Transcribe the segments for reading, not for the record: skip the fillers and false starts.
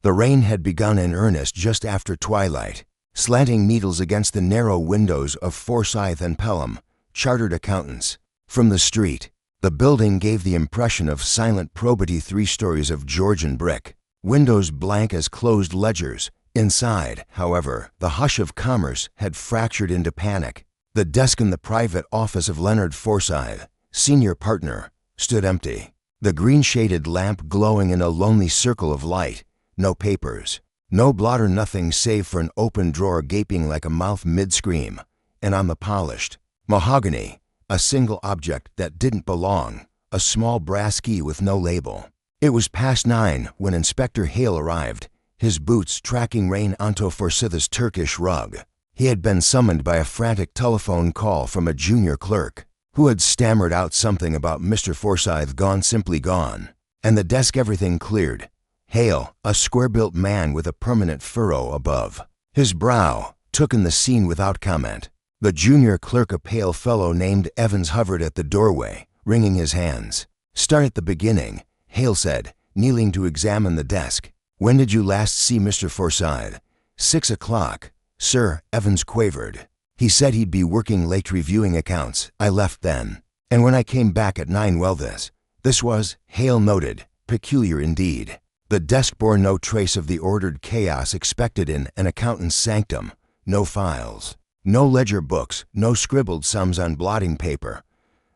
The rain had begun in earnest just after twilight, slanting needles against the narrow windows of Forsyth and Pelham, chartered accountants. From the street, the building gave the impression of silent probity, 3 stories of Georgian brick, windows blank as closed ledgers. Inside, however, the hush of commerce had fractured into panic. The desk in the private office of Leonard Forsyth, senior partner, stood empty, the green-shaded lamp glowing in a lonely circle of light. No papers, no blotter, nothing save for an open drawer gaping like a mouth mid-scream, and on the polished mahogany, a single object that didn't belong, a small brass key with no label. It was past 9 when Inspector Hale arrived, his boots tracking rain onto Forsyth's Turkish rug. He had been summoned by a frantic telephone call from a junior clerk, who had stammered out something about Mr. Forsyth gone, simply gone, and the desk everything cleared. Hale, a square-built man with a permanent furrow above his brow, took in the scene without comment. The junior clerk, a pale fellow named Evans, hovered at the doorway, wringing his hands. "Start at the beginning," Hale said, kneeling to examine the desk. "When did you last see Mr. Forsyth?" 6 o'clock, sir," Evans quavered. "He said he'd be working late reviewing accounts. I left then. And when I came back at 9, well, this was," Hale noted, "peculiar indeed." The desk bore no trace of the ordered chaos expected in an accountant's sanctum. No files, no ledger books, no scribbled sums on blotting paper,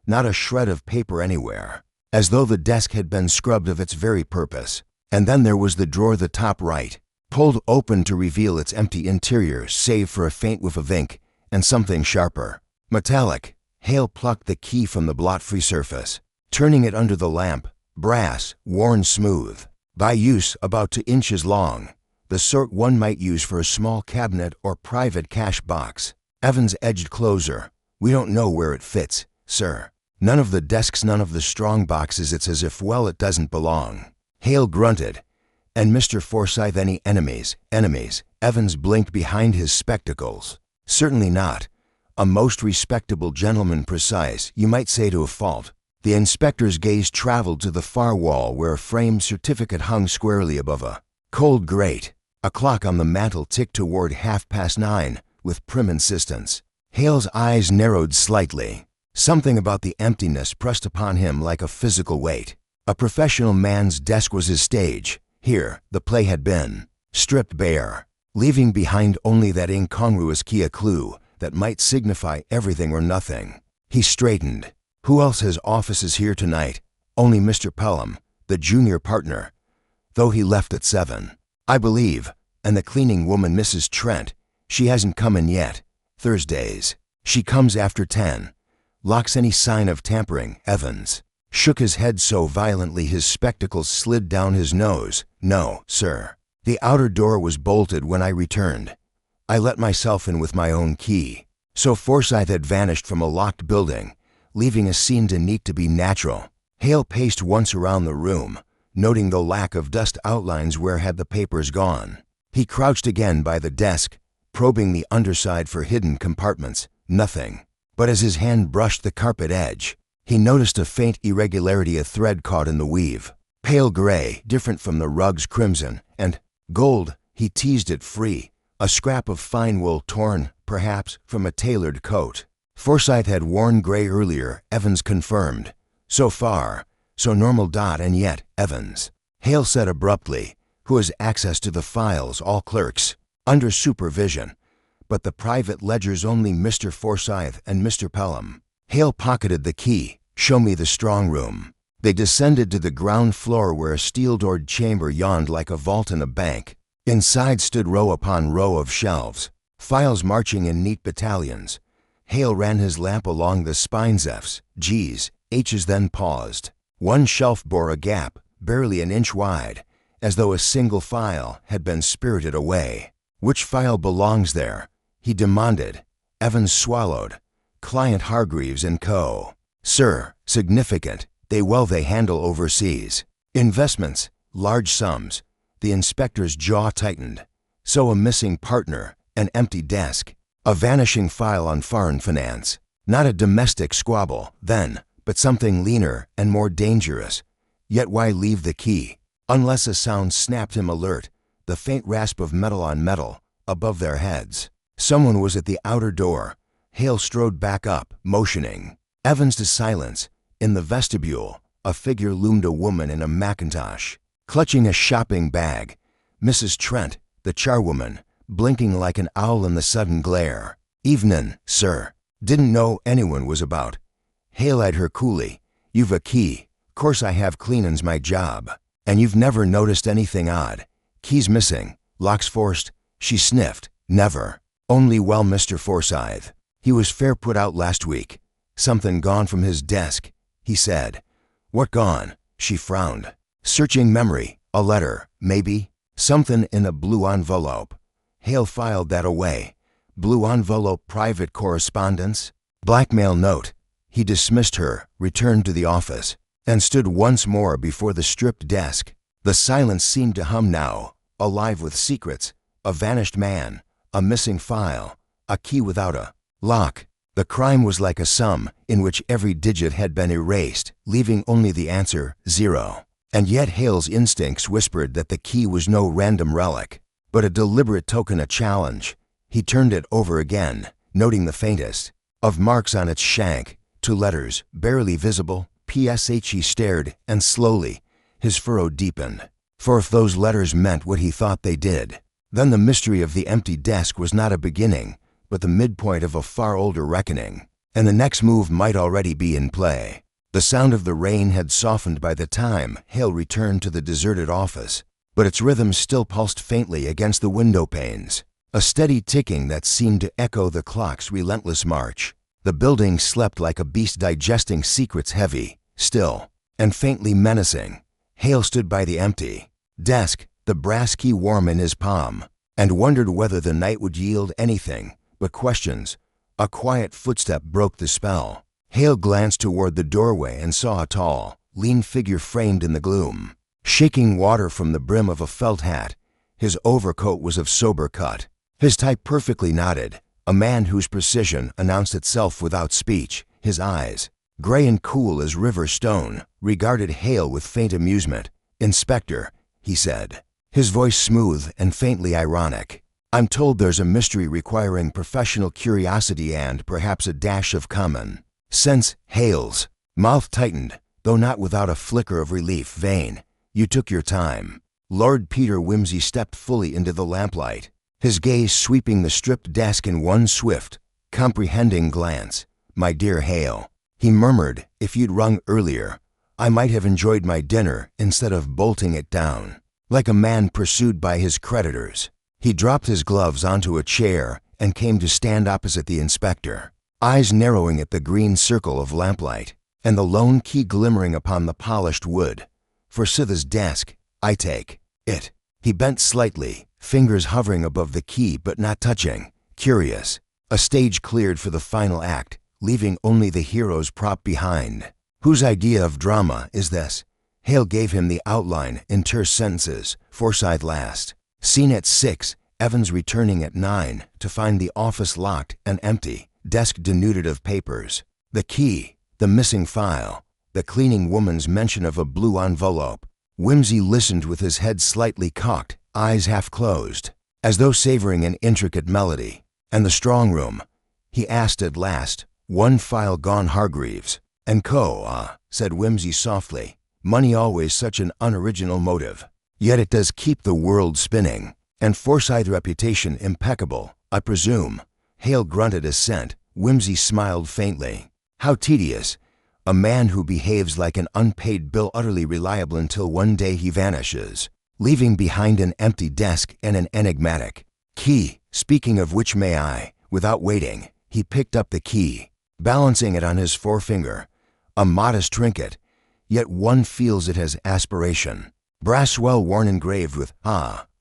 not a shred of paper anywhere, as though the desk had been scrubbed of its very purpose. And then there was the drawer, the top right, pulled open to reveal its empty interior save for a faint whiff of ink and something sharper, metallic. Hale plucked the key from the blot-free surface, turning it under the lamp. Brass, worn smooth, by use about 2 inches long, the sort one might use for a small cabinet or private cash box. Evans edged closer. "We don't know where it fits, sir. None of the desks, none of the strong boxes. It's as if, well, it doesn't belong." Hale grunted. "And Mr. Forsyth, any enemies?" "Enemies?" Evans blinked behind his spectacles. "Certainly not. A most respectable gentleman, precise, you might say to a fault." The inspector's gaze traveled to the far wall where a framed certificate hung squarely above a cold grate. A clock on the mantel ticked toward 9:30 with prim insistence. Hale's eyes narrowed slightly. Something about the emptiness pressed upon him like a physical weight. A professional man's desk was his stage. Here, the play had been stripped bare, leaving behind only that incongruous key, a clue that might signify everything or nothing. He straightened. "Who else has offices here tonight?" "Only Mr. Pelham, the junior partner, though he left at 7, I believe, and the cleaning woman, Mrs. Trent. She hasn't come in yet. Thursdays. She comes after 10. Locks any sign of tampering." Evans shook his head so violently his spectacles slid down his nose. "No, sir. The outer door was bolted when I returned. I let myself in with my own key." So Forsyth had vanished from a locked building, leaving a scene too neat to be natural. Hale paced once around the room, noting the lack of dust outlines. Where had the papers gone? He crouched again by the desk, probing the underside for hidden compartments. Nothing. But as his hand brushed the carpet edge, he noticed a faint irregularity, a thread caught in the weave. Pale gray, different from the rug's crimson, and gold. He teased it free. A scrap of fine wool torn, perhaps, from a tailored coat. Forsyth had worn gray earlier, Evans confirmed. So far, so normal. And yet, Evans, Hale said abruptly, who has access to the files, all clerks, under supervision, but the private ledgers only Mr. Forsyth and Mr. Pelham. Hale pocketed the key. "Show me the strong room." They descended to the ground floor where a steel-doored chamber yawned like a vault in a bank. Inside stood row upon row of shelves, files marching in neat battalions. Hale ran his lamp along the spines, F's, G's, H's, then paused. One shelf bore a gap, barely an inch wide, as though a single file had been spirited away. "Which file belongs there?" he demanded. Evans swallowed. "Client Hargreaves and Co." "Sir, significant. They handle overseas investments, large sums." The inspector's jaw tightened. So a missing partner, an empty desk, a vanishing file on foreign finance. Not a domestic squabble, then, but something leaner and more dangerous. Yet why leave the key? Unless a sound snapped him alert. the faint rasp of metal on metal, above their heads. Someone was at the outer door. Hale strode back up, motioning Evans to silence. In the vestibule, a figure loomed, a woman in a mackintosh, clutching a shopping bag. Mrs. Trent, the charwoman, blinking like an owl in the sudden glare. "Evenin', sir. Didn't know anyone was about." Hale eyed her coolly. "You've a key. Course I have, cleanin's my job. And you've never noticed anything odd? Key's missing. Lock's forced." She sniffed. "Never. Only, well, Mr. Forsyth. He was fair put out last week. Something gone from his desk," he said. "What gone?" She frowned. "Searching memory. A letter, maybe. Something in a blue envelope." Hale filed that away. Blue envelope, private correspondence? Blackmail note. He dismissed her, returned to the office, and stood once more before the stripped desk. The silence seemed to hum now, alive with secrets. A vanished man, a missing file, a key without a lock. The crime was like a sum in which every digit had been erased, leaving only the answer 0. And yet Hale's instincts whispered that the key was no random relic, but a deliberate token, a challenge. He turned it over again, noting the faintest of marks on its shank. 2 letters, barely visible, PSH. He stared, and slowly, his furrow deepened. For if those letters meant what he thought they did, then the mystery of the empty desk was not a beginning, but the midpoint of a far older reckoning, and the next move might already be in play. The sound of the rain had softened by the time Hale returned to the deserted office, but its rhythm still pulsed faintly against the window panes, a steady ticking that seemed to echo the clock's relentless march. The building slept like a beast digesting secrets, heavy, still, and faintly menacing. Hale stood by the empty desk, the brass key warm in his palm, and wondered whether the night would yield anything but questions. A quiet footstep broke the spell. Hale glanced toward the doorway and saw a tall, lean figure framed in the gloom, shaking water from the brim of a felt hat. His overcoat was of sober cut, his tie perfectly knotted, a man whose precision announced itself without speech. His eyes, gray and cool as river stone, regarded Hale with faint amusement. "Inspector," he said, his voice smooth and faintly ironic. "I'm told there's a mystery requiring professional curiosity and perhaps a dash of common sense." Hale's mouth tightened, though not without a flicker of relief. "Vain. You took your time." Lord Peter Wimsey stepped fully into the lamplight, his gaze sweeping the stripped desk in one swift, comprehending glance. "My dear Hale," he murmured, "if you'd rung earlier, I might have enjoyed my dinner instead of bolting it down like a man pursued by his creditors." He dropped his gloves onto a chair and came to stand opposite the inspector, eyes narrowing at the green circle of lamplight and the lone key glimmering upon the polished wood. "Forsyth's desk, I take it." He bent slightly, fingers hovering above the key but not touching. Curious. A stage cleared for the final act, leaving only the hero's prop behind. "Whose idea of drama is this?" Hale gave him the outline in terse sentences. "Forsyth last seen at 6, Evans returning at 9 to find the office locked and empty, desk denuded of papers. The key, the missing file, the cleaning woman's mention of a blue envelope." Wimsey listened with his head slightly cocked, eyes half closed, as though savoring an intricate melody. "And the strong room?" he asked at last. "One file gone, Hargreaves and Co." Said Wimsey softly. "Money always such an unoriginal motive. Yet it does keep the world spinning. And Forsyth's reputation impeccable, I presume." Hale grunted assent. Wimsey smiled faintly. "How tedious. A man who behaves like an unpaid bill, utterly reliable until one day he vanishes, leaving behind an empty desk and an enigmatic key. Speaking of which, may I?" Without waiting, he picked up the key, balancing it on his forefinger. A modest trinket, yet one feels it has aspiration. Brass well worn, engraved with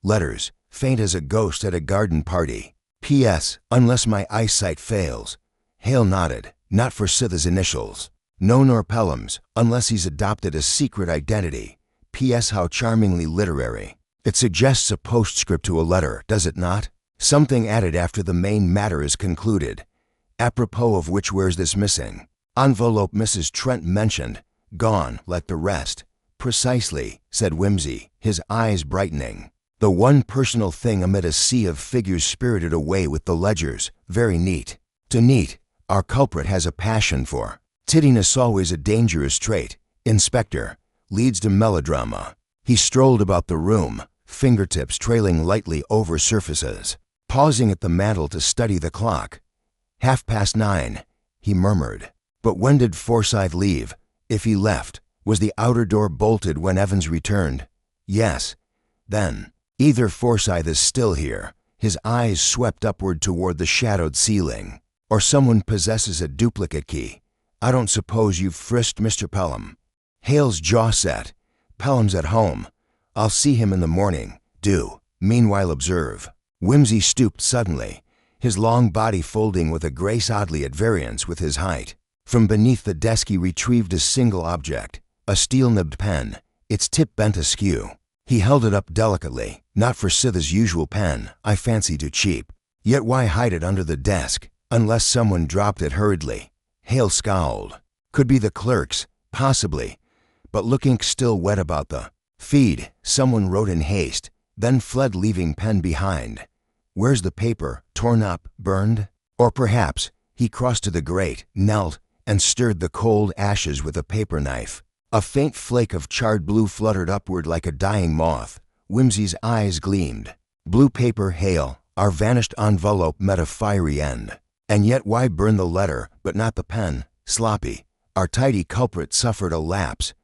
letters, faint as a ghost at a garden party. "P.S. Unless my eyesight fails." Hale nodded. "Not Forsyth's initials." "No, nor Pelham's, unless he's adopted a secret identity. P.S. How charmingly literary. It suggests a postscript to a letter, does it not? Something added after the main matter is concluded. Apropos of which, where's this missing envelope Mrs. Trent mentioned? Gone, like the rest." "Precisely," said Wimsey, his eyes brightening. The one personal thing amid a sea of figures spirited away with the ledgers, very neat. To neat, our culprit has a passion for. Tidiness, always a dangerous trait. Inspector, leads to melodrama. He strolled about the room, fingertips trailing lightly over surfaces, pausing at the mantel to study the clock. 9:30, he murmured. But when did Forsyth leave? If he left, was the outer door bolted when Evans returned? Yes. Then, either Forsyth is still here, his eyes swept upward toward the shadowed ceiling, or someone possesses a duplicate key. I don't suppose you've frisked Mr. Pelham? Hale's jaw set. Pelham's at home. I'll see him in the morning. Do. Meanwhile observe. Whimsy stooped suddenly, his long body folding with a grace oddly at variance with his height. From beneath the desk he retrieved a single object, a steel-nibbed pen, its tip bent askew. He held it up delicately, not for Scytha's usual pen, I fancy too cheap. Yet why hide it under the desk, unless someone dropped it hurriedly? Hale scowled. Could be the clerks, possibly, but look, ink still wet about the feed. Someone wrote in haste, then fled leaving pen behind. Where's the paper? Torn up, burned? Or perhaps he crossed to the grate, knelt, and stirred the cold ashes with a paper knife. A faint flake of charred blue fluttered upward like a dying moth. Whimsy's eyes gleamed. Blue paper, Hale. Our vanished envelope met a fiery end. And yet why burn the letter, but not the pen? Sloppy. Our tidy culprit suffered a lapse.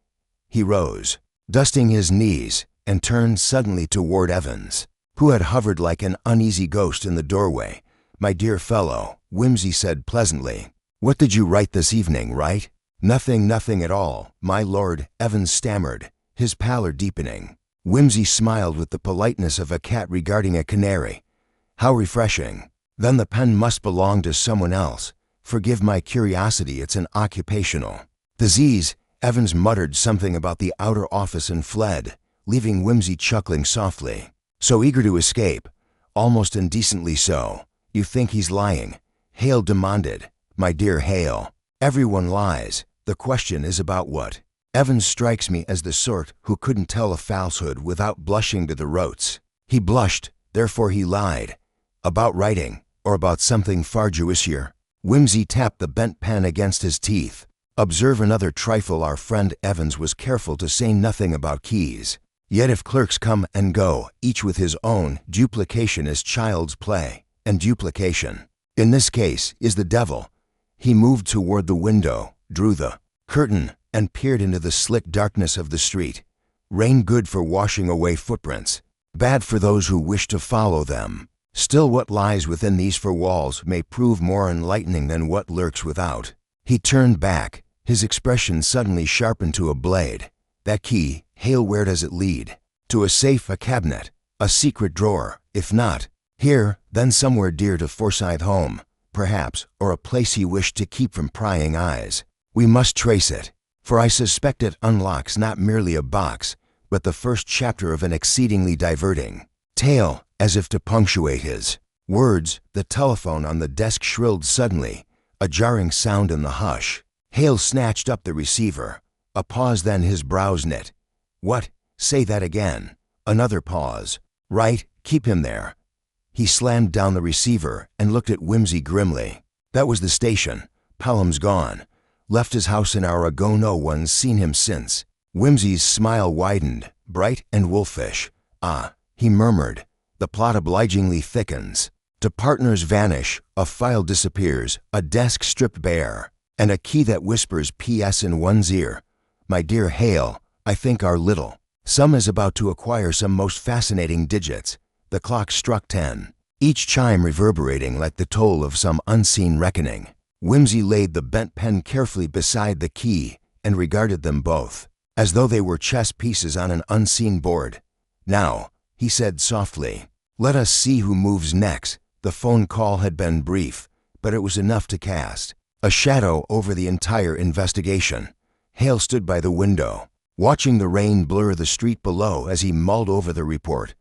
He rose, dusting his knees, and turned suddenly toward Evans, who had hovered like an uneasy ghost in the doorway. My dear fellow, Whimsy said pleasantly, what did you write this evening, right? Nothing at all, my lord, Evans stammered, his pallor deepening. Whimsy smiled with the politeness of a cat regarding a canary. How refreshing. Then the pen must belong to someone else. Forgive my curiosity, it's an occupational disease. Evans muttered something about the outer office and fled, leaving Whimsy chuckling softly. So eager to escape, almost indecently so. You think he's lying? Hale demanded. My dear Hale, everyone lies. The question is about what? Evans strikes me as the sort who couldn't tell a falsehood without blushing to the rotes. He blushed, therefore he lied. About writing, or about something far Jewishier? Whimsy tapped the bent pen against his teeth. Observe another trifle. Our friend Evans was careful to say nothing about keys. Yet if clerks come and go, each with his own, duplication is child's play, and duplication, in this case, is the devil. He moved toward the window, drew the curtain, and peered into the slit darkness of the street. Rain good for washing away footprints, bad for those who wish to follow them. Still, what lies within these four walls may prove more enlightening than what lurks without. He turned back, his expression suddenly sharpened to a blade. That key, Hale, where does it lead? To a safe, a cabinet, a secret drawer, if not here, then somewhere dear to Forsyth home, perhaps, or a place he wished to keep from prying eyes. We must trace it, for I suspect it unlocks not merely a box, but the first chapter of an exceedingly diverting tale. As if to punctuate his words, the telephone on the desk shrilled suddenly, a jarring sound in the hush. Hale snatched up the receiver. A pause, then his brows knit. What? Say that again. Another pause. Right, keep him there. He slammed down the receiver and looked at Whimsy grimly. That was the station. Pelham's gone. Left his house an hour ago. No one's seen him since. Whimsy's smile widened, bright and wolfish. Ah, he murmured. The plot obligingly thickens. To partners vanish, a file disappears, a desk stripped bare, and a key that whispers P.S. in one's ear. My dear Hale, I think our little sum is about to acquire some most fascinating digits. The clock struck 10, each chime reverberating like the toll of some unseen reckoning. Whimsy laid the bent pen carefully beside the key and regarded them both, as though they were chess pieces on an unseen board. Now, he said softly, let us see who moves next. The phone call had been brief, but it was enough to cast a shadow over the entire investigation. Hale stood by the window, watching the rain blur the street below as he mulled over the report.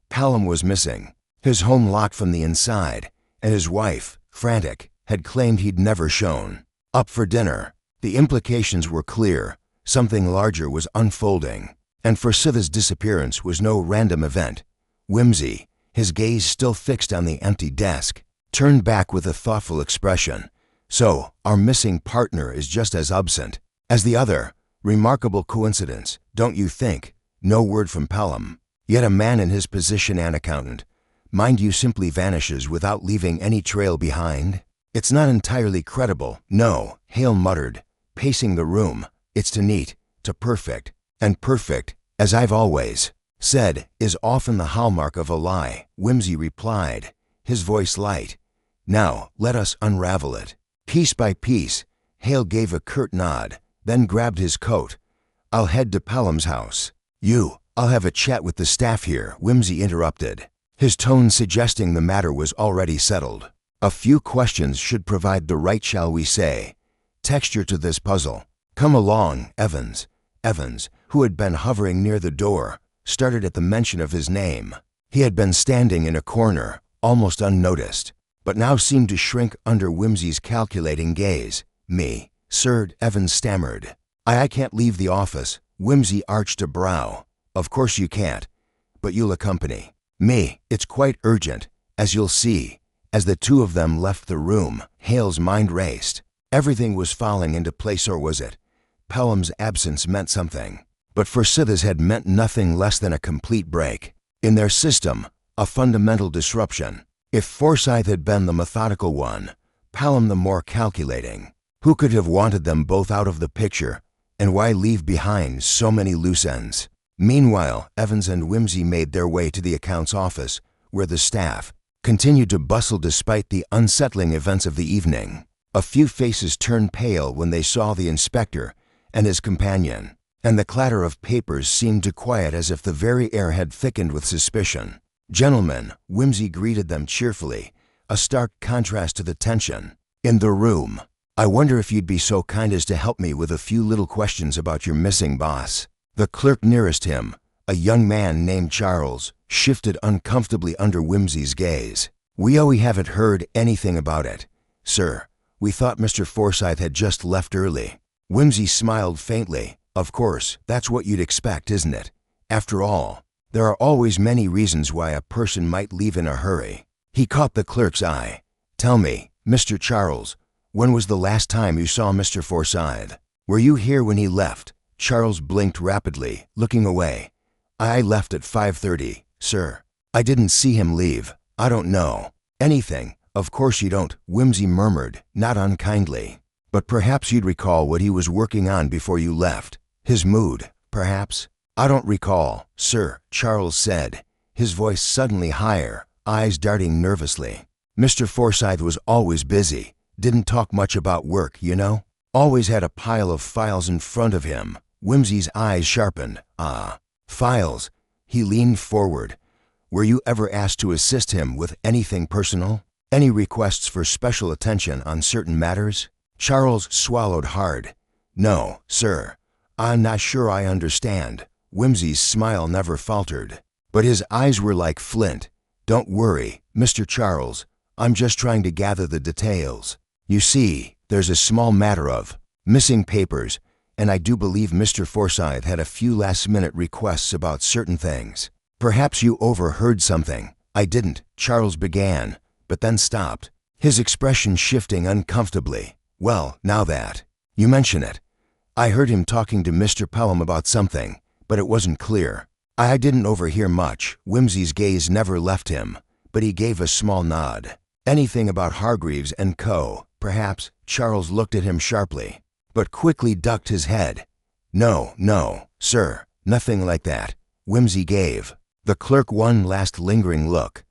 Pelham was missing, his home locked from the inside, and his wife, frantic, had claimed he'd never shown up for dinner. The implications were clear. Something larger was unfolding, and Forsyth's disappearance was no random event. Whimsy, his gaze still fixed on the empty desk, turned back with a thoughtful expression. So, our missing partner is just as absent as the other. Remarkable coincidence, don't you think? No word from Pelham. Yet a man in his position, an accountant, mind you, simply vanishes without leaving any trail behind. It's not entirely credible, no, Hale muttered, pacing the room. It's too neat, too perfect. And perfect, as I've always said, is often the hallmark of a lie, Whimsy replied, his voice light. Now, let us unravel it. Piece by piece. Hale gave a curt nod, then grabbed his coat. I'll head to Pelham's house. I'll have a chat with the staff here, Whimsy interrupted, his tone suggesting the matter was already settled. A few questions should provide the right, shall we say, texture to this puzzle. Come along, Evans. Evans, who had been hovering near the door, started at the mention of his name. He had been standing in a corner, almost unnoticed, but now seemed to shrink under Whimsy's calculating gaze. Me, sir, Evans stammered. I can't leave the office. Whimsy arched a brow. Of course you can't, but you'll accompany me. It's quite urgent, as you'll see. As the two of them left the room, Hale's mind raced. Everything was falling into place, or was it? Pelham's absence meant something, but for Forsyth's had meant nothing less than a complete break in their system, a fundamental disruption. If Forsyth had been the methodical one, Pelham the more calculating, who could have wanted them both out of the picture, and why leave behind so many loose ends? Meanwhile, Evans and Whimsy made their way to the accounts office, where the staff continued to bustle despite the unsettling events of the evening. A few faces turned pale when they saw the inspector and his companion, and the clatter of papers seemed to quiet as if the very air had thickened with suspicion. Gentlemen, Whimsy greeted them cheerfully, a stark contrast to the tension in the room. I wonder if you'd be so kind as to help me with a few little questions about your missing boss. The clerk nearest him, a young man named Charles, shifted uncomfortably under Whimsy's gaze. We haven't heard anything about it, sir. We thought Mr. Forsyth had just left early. Whimsy smiled faintly. Of course, that's what you'd expect, isn't it? After all, there are always many reasons why a person might leave in a hurry. He caught the clerk's eye. Tell me, Mr. Charles, when was the last time you saw Mr. Forsyth? Were you here when he left? Charles blinked rapidly, looking away. I left at 5:30, sir. I didn't see him leave. I don't know anything. Of course you don't, Whimsy murmured, not unkindly. But perhaps you'd recall what he was working on before you left. His mood, perhaps? I don't recall, sir, Charles said, his voice suddenly higher, eyes darting nervously. Mr. Forsyth was always busy. Didn't talk much about work, you know? Always had a pile of files in front of him. Whimsy's eyes sharpened. Ah, files. He leaned forward. Were you ever asked to assist him with anything personal? Any requests for special attention on certain matters? Charles swallowed hard. No, sir. I'm not sure I understand. Whimsy's smile never faltered, but his eyes were like flint. Don't worry, Mr. Charles. I'm just trying to gather the details. You see, there's a small matter of missing papers, and I do believe Mr. Forsyth had a few last-minute requests about certain things. Perhaps you overheard something. I didn't, Charles began, but then stopped, his expression shifting uncomfortably. Well, now that you mention it, I heard him talking to Mr. Pelham about something, but it wasn't clear. I didn't overhear much. Whimsy's gaze never left him, but he gave a small nod. Anything about Hargreaves and Co., perhaps? Charles looked at him sharply, but quickly ducked his head. No, sir, nothing like that. Whimsy gave the clerk one last lingering look,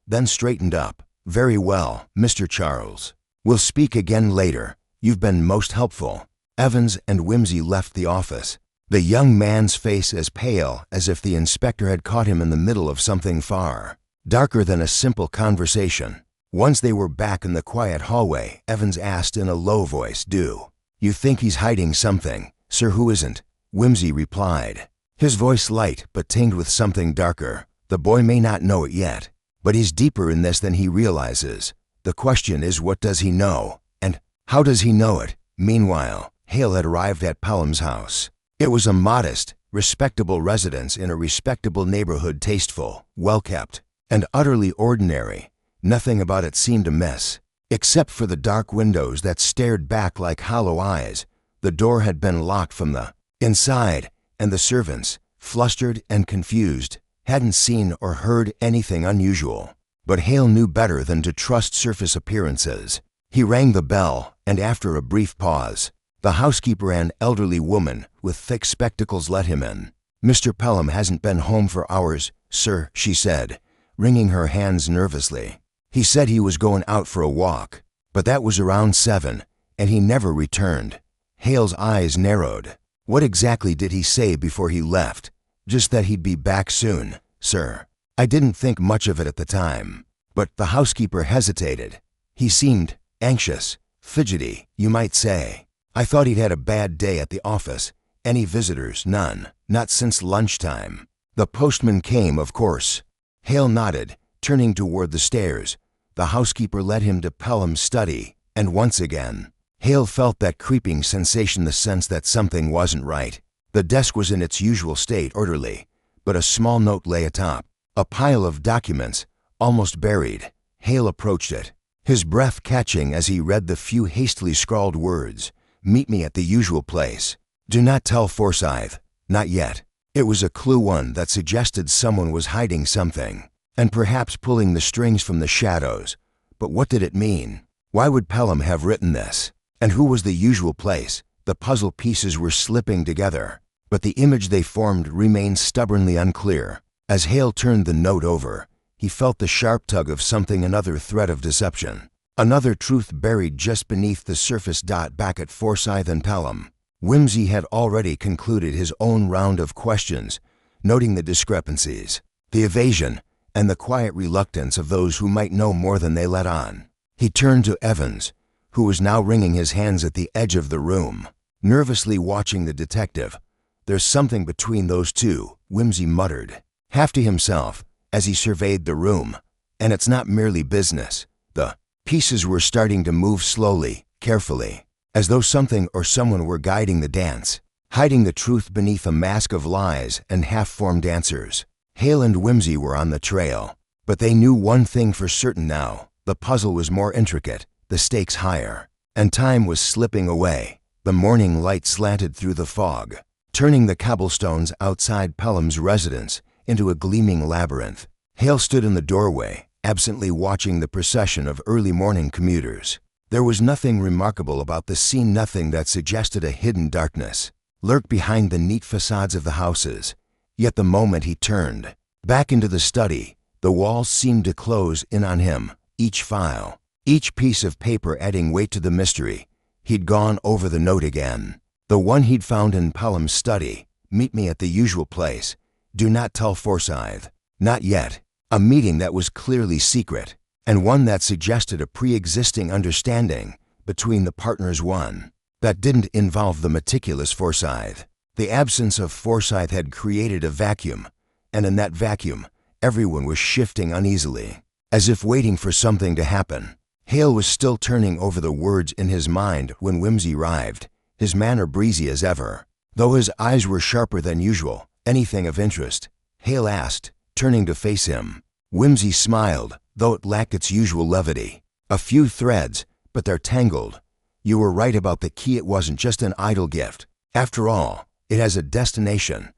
then straightened up. Very well, Mr. Charles. We'll speak again later. You've been most helpful. Evans and Whimsy left the office, the young man's face as pale as if the inspector had caught him in the middle of something far darker than a simple conversation. Once they were back in the quiet hallway, Evans asked in a low voice, Do you think he's hiding something, sir? Who isn't? Whimsy replied, his voice light but tinged with something darker. The boy may not know it yet, but he's deeper in this than he realizes. The question is, what does he know, and how does he know it? Meanwhile, Hale had arrived at Pelham's house. It was a modest, respectable residence in a respectable neighborhood, tasteful, well-kept, and utterly ordinary. Nothing about it seemed amiss, except for the dark windows that stared back like hollow eyes. The door had been locked from the inside, and the servants, flustered and confused, hadn't seen or heard anything unusual. But Hale knew better than to trust surface appearances. He rang the bell, and after a brief pause, the housekeeper, an elderly woman with thick spectacles, let him in. "Mr. Pelham hasn't been home for hours, sir," she said, wringing her hands nervously. "He said he was going out for a walk, but that was around 7, and he never returned." Hale's eyes narrowed. "What exactly did he say before he left?" "Just that he'd be back soon, sir. I didn't think much of it at the time." But the housekeeper hesitated. "He seemed anxious, fidgety, you might say. I thought he'd had a bad day at the office. Any visitors?" "None. Not since lunchtime." "The postman came, of course." Hale nodded, turning toward the stairs. The housekeeper led him to Pelham's study, and once again, Hale felt that creeping sensation, the sense that something wasn't right. The desk was in its usual state, orderly, but a small note lay atop. A pile of documents, almost buried. Hale approached it, his breath catching as he read the few hastily scrawled words. "Meet me at the usual place. Do not tell Forsyth. Not yet." It was a clue, one that suggested someone was hiding something, and perhaps pulling the strings from the shadows. But what did it mean? Why would Pelham have written this? And who was the usual place? The puzzle pieces were slipping together, but the image they formed remained stubbornly unclear. As Hale turned the note over, he felt the sharp tug of something, another thread of deception, another truth buried just beneath the surface. Back at Forsyth and Pelham, Whimsy had already concluded his own round of questions, noting the discrepancies, the evasion, and the quiet reluctance of those who might know more than they let on. He turned to Evans, who was now wringing his hands at the edge of the room, nervously watching the detective. "There's something between those two," Whimsy muttered, half to himself, as he surveyed the room. "And it's not merely business." The pieces were starting to move slowly, carefully, as though something or someone were guiding the dance, hiding the truth beneath a mask of lies and half-formed answers. Hale and Whimsy were on the trail, but they knew one thing for certain now. The puzzle was more intricate, the stakes higher, and time was slipping away. The morning light slanted through the fog, turning the cobblestones outside Pelham's residence into a gleaming labyrinth. Hale stood in the doorway, absently watching the procession of early morning commuters. There was nothing remarkable about the scene, nothing that suggested a hidden darkness lurked behind the neat facades of the houses. Yet the moment he turned back into the study, the walls seemed to close in on him, each file, each piece of paper adding weight to the mystery. He'd gone over the note again, the one he'd found in Pelham's study. "Meet me at the usual place. Do not tell Forsyth. Not yet." A meeting that was clearly secret, and one that suggested a pre-existing understanding between the partners, one that didn't involve the meticulous Forsyth. The absence of Forsyth had created a vacuum, and in that vacuum, everyone was shifting uneasily, as if waiting for something to happen. Hale was still turning over the words in his mind when Whimsy arrived, his manner breezy as ever. Though his eyes were sharper than usual, "Anything of interest?" Hale asked, turning to face him. Whimsy smiled, though it lacked its usual levity. "A few threads, but they're tangled. You were right about the key. It wasn't just an idle gift. After all, it has a destination."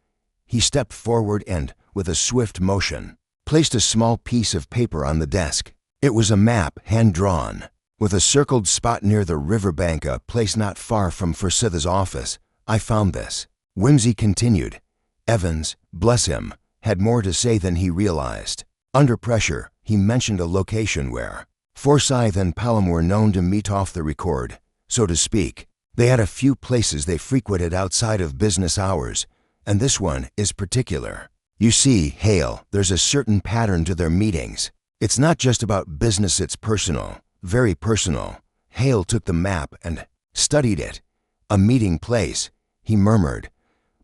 He stepped forward and, with a swift motion, placed a small piece of paper on the desk. It was a map, hand-drawn, with a circled spot near the riverbank, a place not far from Forsyth's office. "I found this," Whimsy continued. Evans, bless him, had more to say than he realized. Under pressure, he mentioned a location where Forsyth and Pelham were known to meet off the record, so to speak. They had a few places they frequented outside of business hours, and this one is particular. "You see, Hale, there's a certain pattern to their meetings. It's not just about business, it's personal, very personal." Hale took the map and studied it. "A meeting place," he murmured.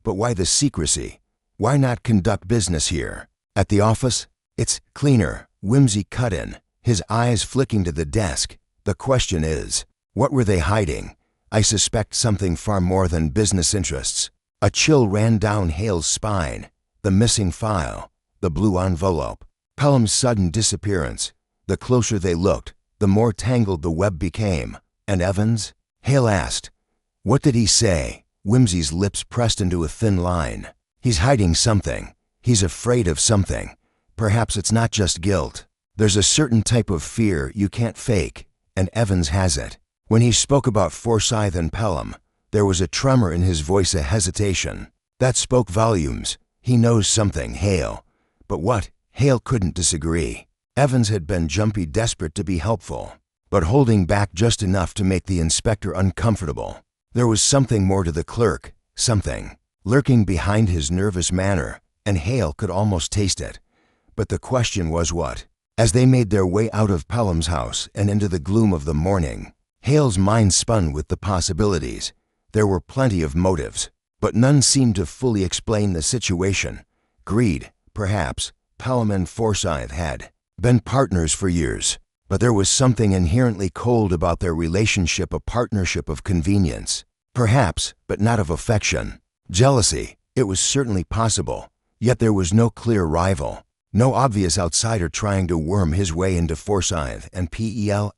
"But why the secrecy? Why not conduct business here? At the office? It's cleaner," Whimsy cut in, his eyes flicking to the desk. "The question is, what were they hiding? I suspect something far more than business interests." A chill ran down Hale's spine. The missing file, the blue envelope, Pelham's sudden disappearance. The closer they looked, the more tangled the web became. And Evans? Hale asked. What did he say? Whimsy's lips pressed into a thin line. He's hiding something. He's afraid of something. Perhaps it's not just guilt. There's a certain type of fear you can't fake, and Evans has it. When he spoke about Forsyth and Pelham, there was a tremor in his voice, a hesitation. That spoke volumes. He knows something, Hale. But what? Hale couldn't disagree. Evans had been jumpy, desperate to be helpful, but holding back just enough to make the inspector uncomfortable. There was something more to the clerk, something lurking behind his nervous manner, and Hale could almost taste it. But the question was what? As they made their way out of Pelham's house and into the gloom of the morning, Hale's mind spun with the possibilities. There were plenty of motives, but none seemed to fully explain the situation. Greed, perhaps. Pelham and Forsyth had been partners for years, but there was something inherently cold about their relationship, a partnership of convenience. Perhaps, but not of affection. Jealousy, it was certainly possible, yet there was no clear rival, no obvious outsider trying to worm his way into Forsyth and Pelham.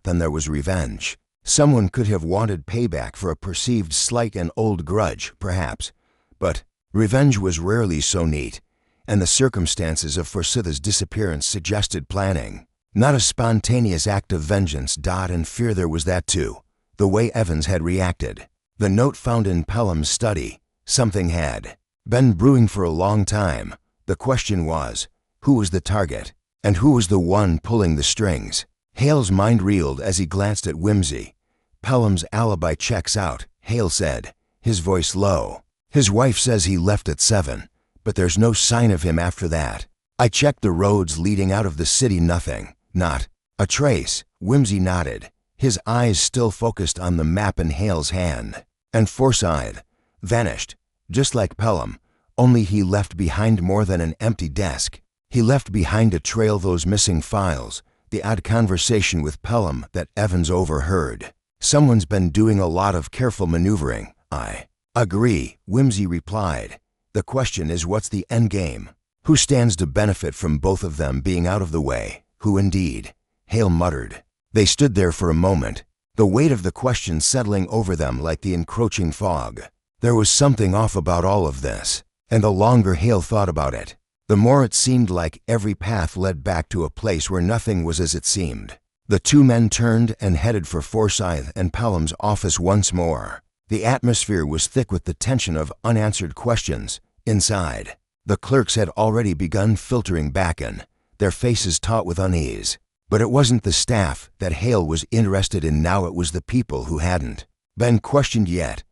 Then there was revenge. Someone could have wanted payback for a perceived slight, and old grudge, perhaps, but revenge was rarely so neat, and the circumstances of Forsyth's disappearance suggested planning, not a spontaneous act of vengeance. And fear, there was that too, the way Evans had reacted. The note found in Pelham's study, something had been brewing for a long time. The question was, who was the target, and who was the one pulling the strings? Hale's mind reeled as he glanced at Whimsy. Pelham's alibi checks out, Hale said, his voice low. His wife says he left at 7, but there's no sign of him after that. I checked the roads leading out of the city, nothing, not a trace. Whimsy nodded, his eyes still focused on the map in Hale's hand. And Forsyth vanished, just like Pelham, only he left behind more than an empty desk. He left behind a trail, those missing files, the odd conversation with Pelham that Evans overheard. Someone's been doing a lot of careful maneuvering. I agree, Whimsy replied. The question is, what's the end game? Who stands to benefit from both of them being out of the way? Who indeed? Hale muttered. They stood there for a moment, the weight of the question settling over them like the encroaching fog. There was something off about all of this, and the longer Hale thought about it, the more it seemed like every path led back to a place where nothing was as it seemed. The two men turned and headed for Forsyth and Pelham's office once more. The atmosphere was thick with the tension of unanswered questions. Inside, the clerks had already begun filtering back in, their faces taut with unease. But it wasn't the staff that Hale was interested in now, it was the people who hadn't been questioned yet.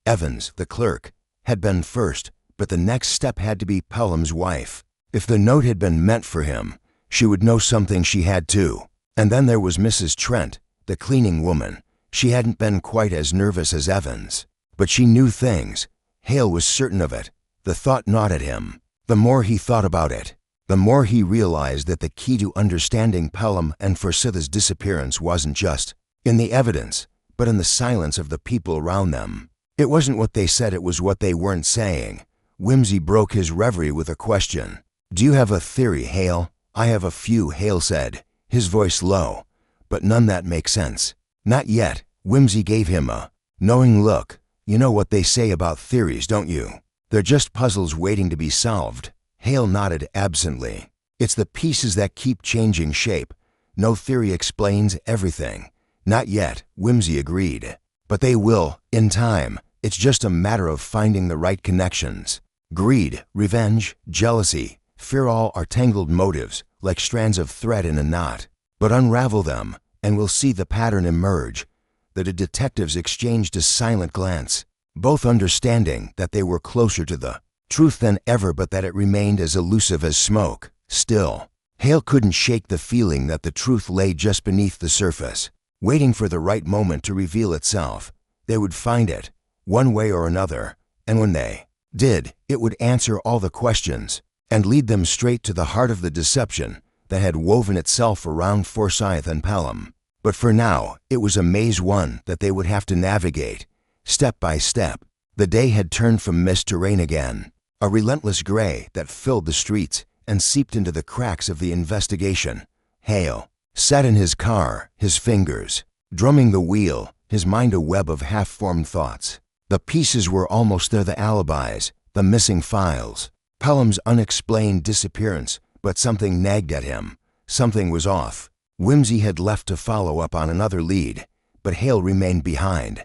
Evans, the clerk, had been first, but the next step had to be Pelham's wife. If the note had been meant for him, she would know something she had too. And then there was Mrs. Trent, the cleaning woman. She hadn't been quite as nervous as Evans, but she knew things. Hale was certain of it. The thought gnawed at him. The more he thought about it, the more he realized that the key to understanding Pelham and Forsyth's disappearance wasn't just in the evidence, but in the silence of the people around them. It wasn't what they said, it was what they weren't saying. Whimsy broke his reverie with a question. Do you have a theory, Hale? I have a few, Hale said, his voice low, but none that make sense. Not yet. Whimsy gave him a knowing look. You know what they say about theories, don't you? They're just puzzles waiting to be solved. Hale nodded absently. It's the pieces that keep changing shape. No theory explains everything. Not yet, Whimsy agreed. But they will, in time. It's just a matter of finding the right connections. Greed, revenge, jealousy, fear, all are tangled motives, like strands of thread in a knot. But unravel them, and we'll see the pattern emerge. The detectives exchanged a silent glance, both understanding that they were closer to the truth than ever, but that it remained as elusive as smoke. Still, Hale couldn't shake the feeling that the truth lay just beneath the surface, waiting for the right moment to reveal itself. They would find it, one way or another, and when they did, it would answer all the questions and lead them straight to the heart of the deception that had woven itself around Forsyth and Pelham. But for now, it was a maze, one that they would have to navigate, step by step, The day had turned from mist to rain again, a relentless gray that filled the streets and seeped into the cracks of the investigation. Hale sat in his car, his fingers drumming the wheel, his mind a web of half-formed thoughts. The pieces were almost there, the alibis, the missing files, Pelham's unexplained disappearance, but something nagged at him. Something was off. Whimsy had left to follow up on another lead, but Hale remained behind.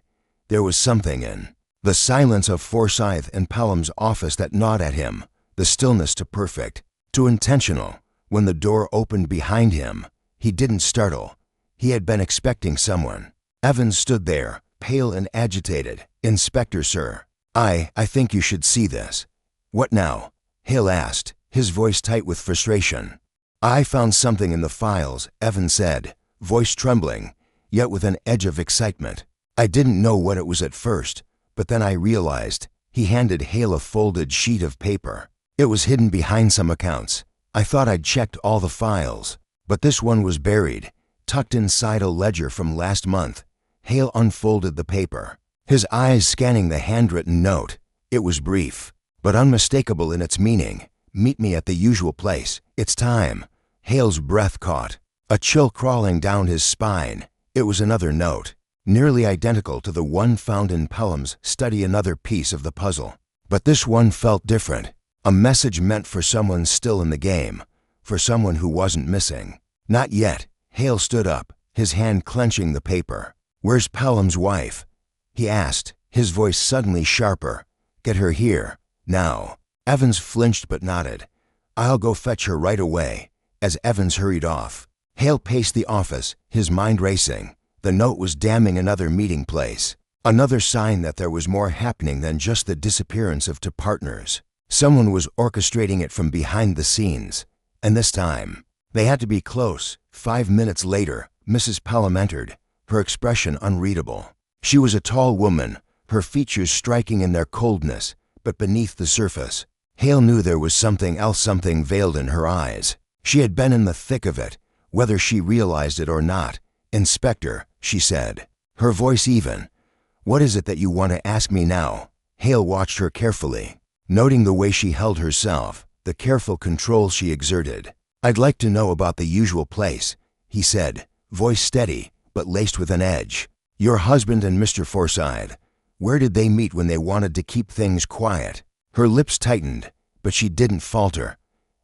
There was something in the silence of Forsyth and Pelham's office that gnawed at him, the stillness too perfect, too intentional. When the door opened behind him, he didn't startle. He had been expecting someone. Evans stood there, pale and agitated. "Inspector, sir. I think you should see this." "What now?" Hale asked, his voice tight with frustration. "I found something in the files," Evans said, voice trembling, yet with an edge of excitement. "I didn't know what it was at first, but then I realized." He handed Hale a folded sheet of paper. "It was hidden behind some accounts. I thought I'd checked all the files, but this one was buried, tucked inside a ledger from last month." Hale unfolded the paper, his eyes scanning the handwritten note. It was brief, but unmistakable in its meaning. "Meet me at the usual place. It's time." Hale's breath caught, a chill crawling down his spine. It was another note, nearly identical to the one found in Pelham's study, another piece of the puzzle. But this one felt different, a message meant for someone still in the game, for someone who wasn't missing. "Not yet." Hale stood up, his hand clenching the paper. "Where's Pelham's wife?" he asked, his voice suddenly sharper. "Get her here, now." Evans flinched but nodded. "I'll go fetch her right away." As Evans hurried off, Hale paced the office, his mind racing. The note was damning another meeting place, another sign that there was more happening than just the disappearance of two partners. Someone was orchestrating it from behind the scenes, and this time, they had to be close. 5 minutes later, Mrs. Pelham entered, her expression unreadable. She was a tall woman, her features striking in their coldness, but beneath the surface, Hale knew there was something else, something veiled in her eyes. She had been in the thick of it, whether she realized it or not. "Inspector," she said, her voice even. "What is it that you want to ask me now?" Hale watched her carefully, noting the way she held herself, the careful control she exerted. "I'd like to know about the usual place," he said, voice steady but laced with an edge. "Your husband and Mr. Forsyth, where did they meet when they wanted to keep things quiet?" Her lips tightened, but she didn't falter.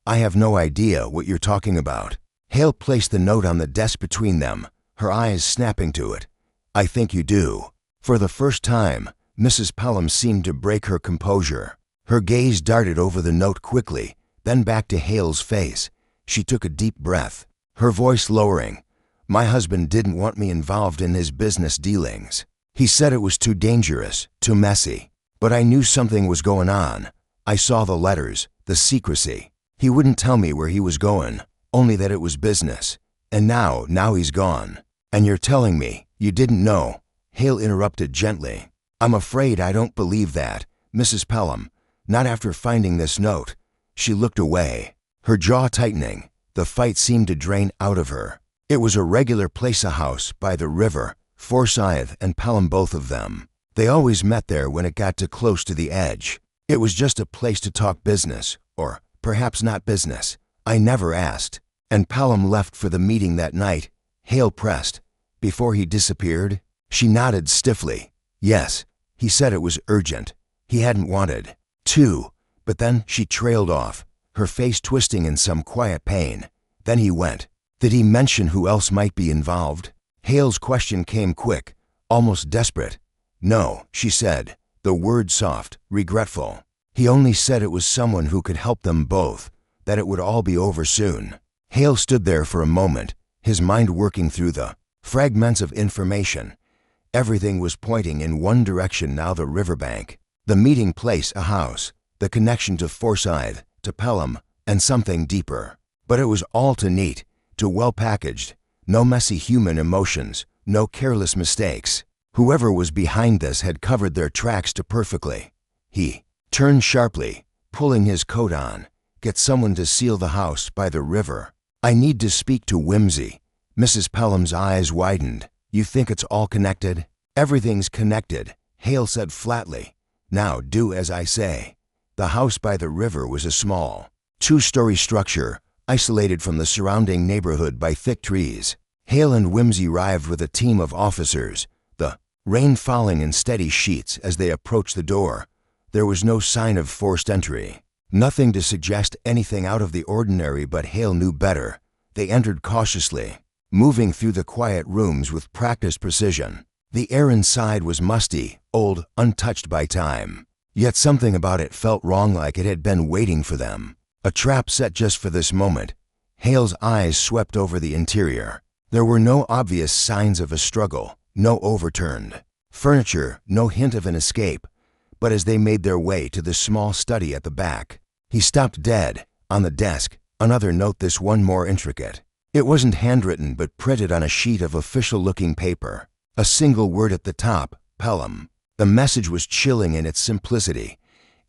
"I have no idea what you're talking about." Hale placed the note on the desk between them, her eyes snapping to it. "I think you do." For the first time, Mrs. Pelham seemed to break her composure. Her gaze darted over the note quickly, then back to Hale's face. She took a deep breath, her voice lowering. "My husband didn't want me involved in his business dealings. He said it was too dangerous, too messy. But I knew something was going on. I saw the letters, the secrecy. He wouldn't tell me where he was going, only that it was business. And now he's gone. And you're telling me you didn't know?" Hale interrupted gently. "I'm afraid I don't believe that, Mrs. Pelham, not after finding this note." She looked away, her jaw tightening. The fight seemed to drain out of her. It was a regular place, a house by the river, Forsyth and Pelham, both of them. They always met there when it got too close to the edge. It was just a place to talk business, or perhaps not business. "I never asked." "And Pelham left for the meeting that night?" Hale pressed. "Before he disappeared?" She nodded stiffly. "Yes, he said it was urgent. He hadn't wanted to." But then she trailed off, her face twisting in some quiet pain. "Then he went. Did he mention who else might be involved?" Hale's question came quick, almost desperate. "No," she said, the word soft, regretful. "He only said it was someone who could help them both, that it would all be over soon." Hale stood there for a moment, his mind working through the fragments of information. Everything was pointing in one direction now: the riverbank, the meeting place, a house, the connection to Forsyth, to Pelham, and something deeper. But it was all too neat, too well packaged. No messy human emotions, no careless mistakes. Whoever was behind this had covered their tracks too perfectly. He turned sharply, pulling his coat on. "Get someone to seal the house by the river. I need to speak to Whimsy." Mrs. Pelham's eyes widened. "You think it's all connected?" "Everything's connected," Hale said flatly. Now do as I say." The house by the river was a small, two-story structure, isolated from the surrounding neighborhood by thick trees. Hale and Whimsy arrived with a team of officers, the rain falling in steady sheets as they approached the door. There was no sign of forced entry. Nothing to suggest anything out of the ordinary, but Hale knew better. They entered cautiously, moving through the quiet rooms with practiced precision. The air inside was musty, old, untouched by time. Yet something about it felt wrong, like it had been waiting for them. A trap set just for this moment. Hale's eyes swept over the interior. There were no obvious signs of a struggle, no overturned furniture, no hint of an escape. But as they made their way to the small study at the back, he stopped dead. On the desk, another note, this one more intricate. It wasn't handwritten, but printed on a sheet of official-looking paper. A single word at the top, Pelham. The message was chilling in its simplicity.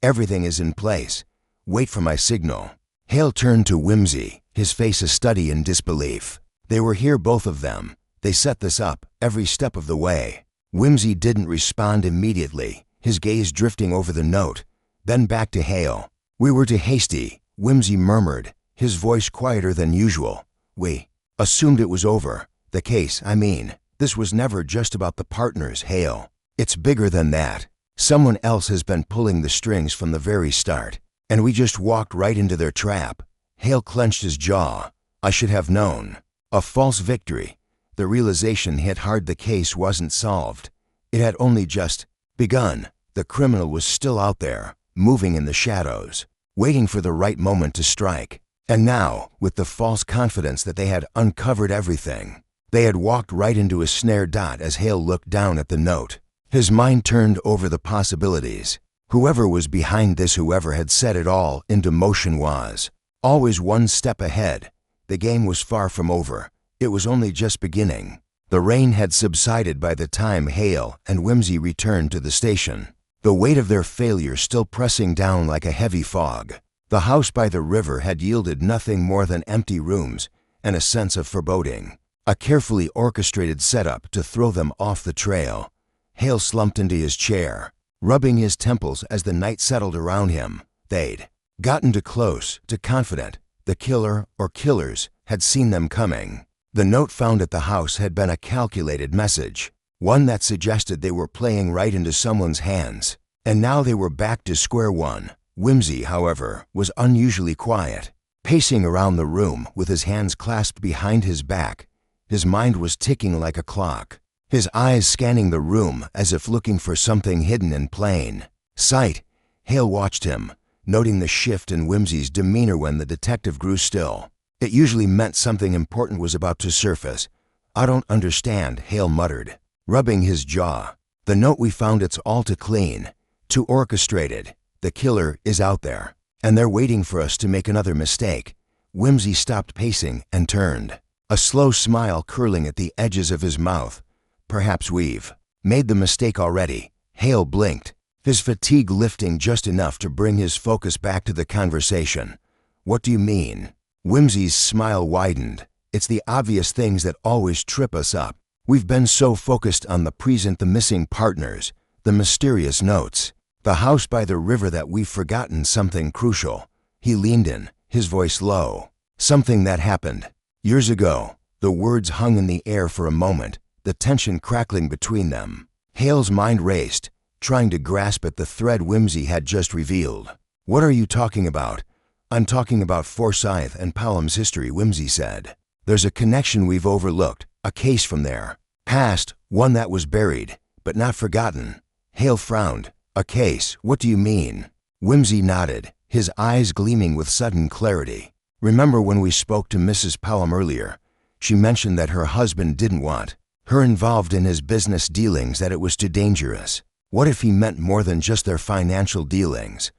"Everything is in place. Wait for my signal." Hale turned to Whimsy, his face a study in disbelief. They were here, both of them. They set this up, every step of the way. Whimsy didn't respond immediately, his gaze drifting over the note, then back to Hale. "We were too hasty," Whimsy murmured, his voice quieter than usual. "We assumed it was over. The case, I mean. This was never just about the partners, Hale. It's bigger than that. Someone else has been pulling the strings from the very start, and we just walked right into their trap." Hale clenched his jaw. "I should have known." A false victory. The realization hit hard. The case wasn't solved. It had only just begun. The criminal was still out there, moving in the shadows, waiting for the right moment to strike. And now, with the false confidence that they had uncovered everything, they had walked right into a snare. As Hale looked down at the note, his mind turned over the possibilities. Whoever was behind this, whoever had set it all into motion, was always one step ahead. The game was far from over. It was only just beginning. The rain had subsided by the time Hale and Whimsy returned to the station, the weight of their failure still pressing down like a heavy fog. The house by the river had yielded nothing more than empty rooms and a sense of foreboding, a carefully orchestrated setup to throw them off the trail. Hale slumped into his chair, rubbing his temples as the night settled around him. They'd gotten too close, too confident. The killer, or killers, had seen them coming. The note found at the house had been a calculated message, one that suggested they were playing right into someone's hands. And now they were back to square one. Whimsy, however, was unusually quiet, pacing around the room with his hands clasped behind his back. His mind was ticking like a clock, his eyes scanning the room as if looking for something hidden in plain sight. Hale watched him, noting the shift in Whimsy's demeanor when the detective grew still. It usually meant something important was about to surface. "I don't understand," Hale muttered, rubbing his jaw. "The note we found, it's all too clean, too orchestrated. The killer is out there, and they're waiting for us to make another mistake." Whimsy stopped pacing and turned, a slow smile curling at the edges of his mouth. "Perhaps we've made the mistake already." Hale blinked, his fatigue lifting just enough to bring his focus back to the conversation. "What do you mean?" Whimsy's smile widened. "It's the obvious things that always trip us up. We've been so focused on the present, the missing partners, the mysterious notes, the house by the river, that we've forgotten something crucial." He leaned in, his voice low. "Something that happened years ago." The words hung in the air for a moment, the tension crackling between them. Hale's mind raced, trying to grasp at the thread Whimsy had just revealed. "What are you talking about?" "I'm talking about Forsyth and Pelham's history," Whimsy said. "There's a connection we've overlooked, a case from their past, one that was buried, but not forgotten." Hale frowned. "A case? What do you mean?" Whimsy nodded, his eyes gleaming with sudden clarity. "Remember when we spoke to Mrs. Pelham earlier? She mentioned that her husband didn't want her involved in his business dealings, that it was too dangerous. What if he meant more than just their financial dealings?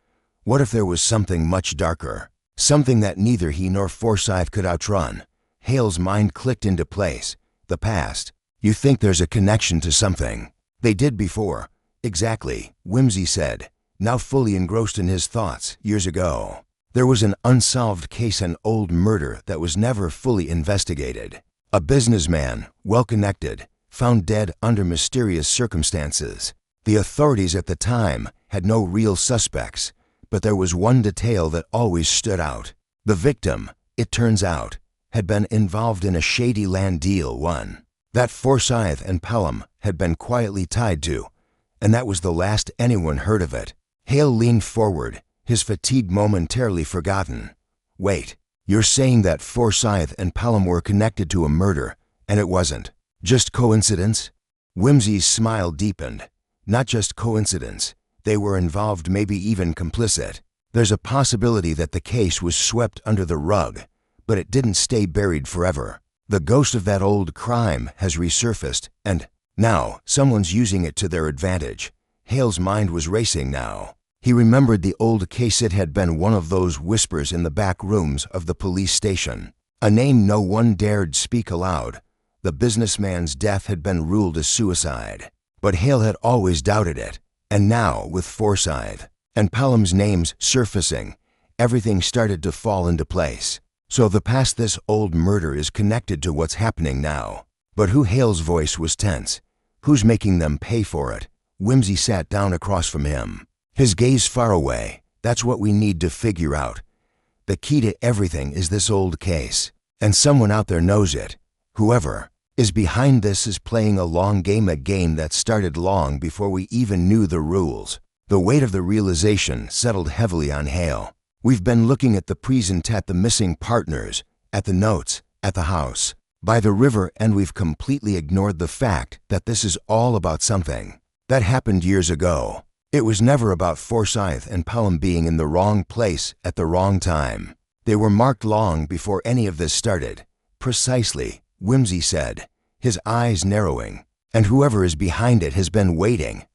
What if there was something much darker, something that neither he nor Forsyth could outrun?" Hale's mind clicked into place. "The past. You think there's a connection to something they did before?" "Exactly," Whimsy said, now fully engrossed in his thoughts. "Years ago, there was an unsolved case, an old murder that was never fully investigated. A businessman, well-connected, found dead under mysterious circumstances. The authorities at the time had no real suspects, but there was one detail that always stood out. The victim, it turns out, had been involved in a shady land deal one that Forsyth and Pelham had been quietly tied to, and that was the last anyone heard of it. Hale leaned forward, his fatigue momentarily forgotten. Wait, you're saying that Forsyth and Pelham were connected to a murder, and it wasn't just coincidence? Whimsy's smile deepened. Not just coincidence. They were involved, maybe even complicit. There's a possibility that the case was swept under the rug, but it didn't stay buried forever. The ghost of that old crime has resurfaced, and now someone's using it to their advantage. Hale's mind was racing now. He remembered the old case. It had been one of those whispers in the back rooms of the police station. A name no one dared speak aloud. The businessman's death had been ruled as suicide. But Hale had always doubted it. And now, with Forsyth and Pelham's names surfacing, everything started to fall into place. So the past this old murder is connected to what's happening now. But who? Hale's voice was tense. Who's making them pay for it? Whimsy sat down across from him, his gaze far away. That's what we need to figure out. The key to everything is this old case. And someone out there knows it. Whoever is behind this is playing a long game, a game that started long before we even knew the rules. The weight of the realization settled heavily on Hale. We've been looking at the present, at the missing partners, at the notes, at the house by the river, and we've completely ignored the fact that this is all about something that happened years ago. It was never about Forsyth and Pelham being in the wrong place at the wrong time. They were marked long before any of this started. Precisely, Whimsy said, his eyes narrowing. And whoever is behind it has been waiting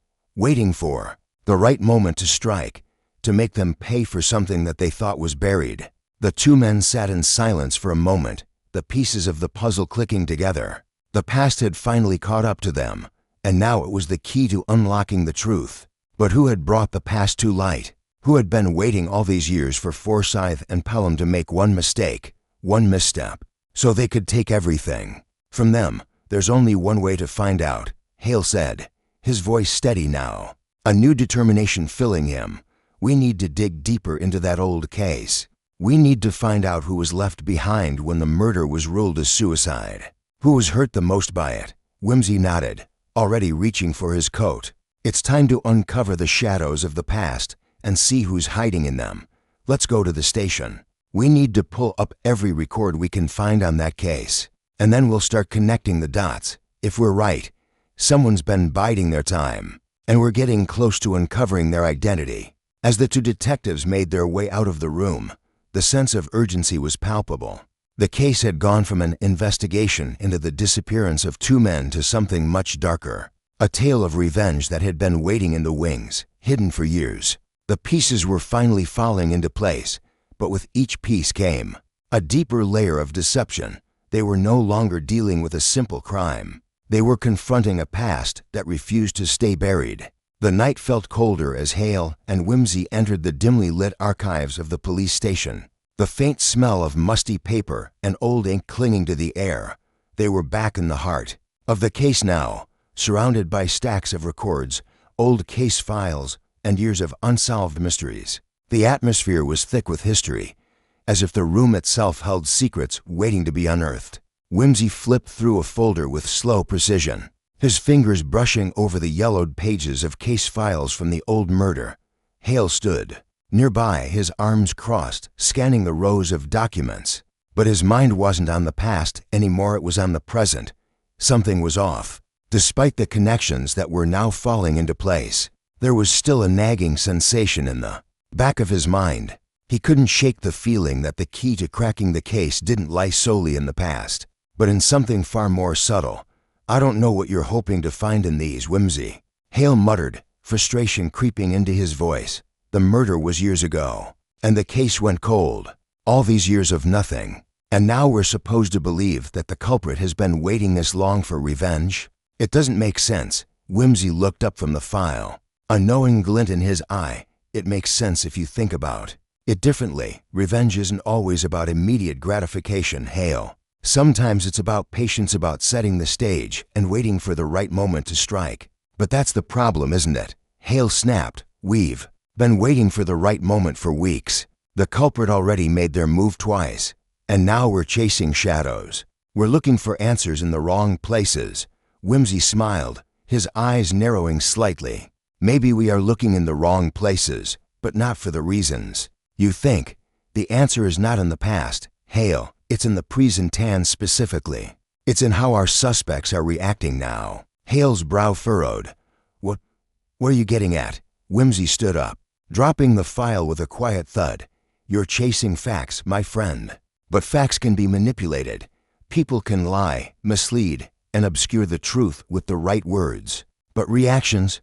for the right moment to strike, to make them pay for something that they thought was buried. The two men sat in silence for a moment, the pieces of the puzzle clicking together. The past had finally caught up to them, and now it was the key to unlocking the truth. But who had brought the past to light? Who had been waiting all these years for Forsyth and Pelham to make one mistake, one misstep, so they could take everything from them? There's only one way to find out, Hale said, his voice steady now, a new determination filling him. We need to dig deeper into that old case. We need to find out who was left behind when the murder was ruled as suicide. Who was hurt the most by it? Whimsy nodded, already reaching for his coat. It's time to uncover the shadows of the past and see who's hiding in them. Let's go to the station. We need to pull up every record we can find on that case. And then we'll start connecting the dots. If we're right, someone's been biding their time, and we're getting close to uncovering their identity. As the two detectives made their way out of the room, the sense of urgency was palpable. The case had gone from an investigation into the disappearance of two men to something much darker. A tale of revenge that had been waiting in the wings, hidden for years. The pieces were finally falling into place, but with each piece came a deeper layer of deception. They were no longer dealing with a simple crime. They were confronting a past that refused to stay buried. The night felt colder as Hale and Whimsy entered the dimly lit archives of the police station. The faint smell of musty paper and old ink clinging to the air. They were back in the heart of the case now, surrounded by stacks of records, old case files, and years of unsolved mysteries. The atmosphere was thick with history, as if the room itself held secrets waiting to be unearthed. Whimsy flipped through a folder with slow precision, his fingers brushing over the yellowed pages of case files from the old murder. Hale stood nearby, his arms crossed, scanning the rows of documents. But his mind wasn't on the past anymore, it was on the present. Something was off. Despite the connections that were now falling into place, there was still a nagging sensation in the back of his mind. He couldn't shake the feeling that the key to cracking the case didn't lie solely in the past, but in something far more subtle. I don't know what you're hoping to find in these, Whimsy, Hale muttered, frustration creeping into his voice. The murder was years ago, and the case went cold. All these years of nothing, and now we're supposed to believe that the culprit has been waiting this long for revenge? It doesn't make sense. Whimsy looked up from the file, a knowing glint in his eye. It makes sense if you think about it differently. Revenge isn't always about immediate gratification, Hale. Sometimes it's about patience, about setting the stage and waiting for the right moment to strike. But that's the problem, isn't it? Hale snapped, We've been waiting for the right moment for weeks. The culprit already made their move twice, and now we're chasing shadows. We're looking for answers in the wrong places." Whimsy smiled, his eyes narrowing slightly. "Maybe we are looking in the wrong places, but not for the reasons you think. The answer is not in the past, Hale. It's in the present tense specifically. It's in how our suspects are reacting now." Hale's brow furrowed. What are you getting at?" Whimsy stood up, dropping the file with a quiet thud. "You're chasing facts, my friend. But facts can be manipulated. People can lie, mislead, and obscure the truth with the right words. But reactions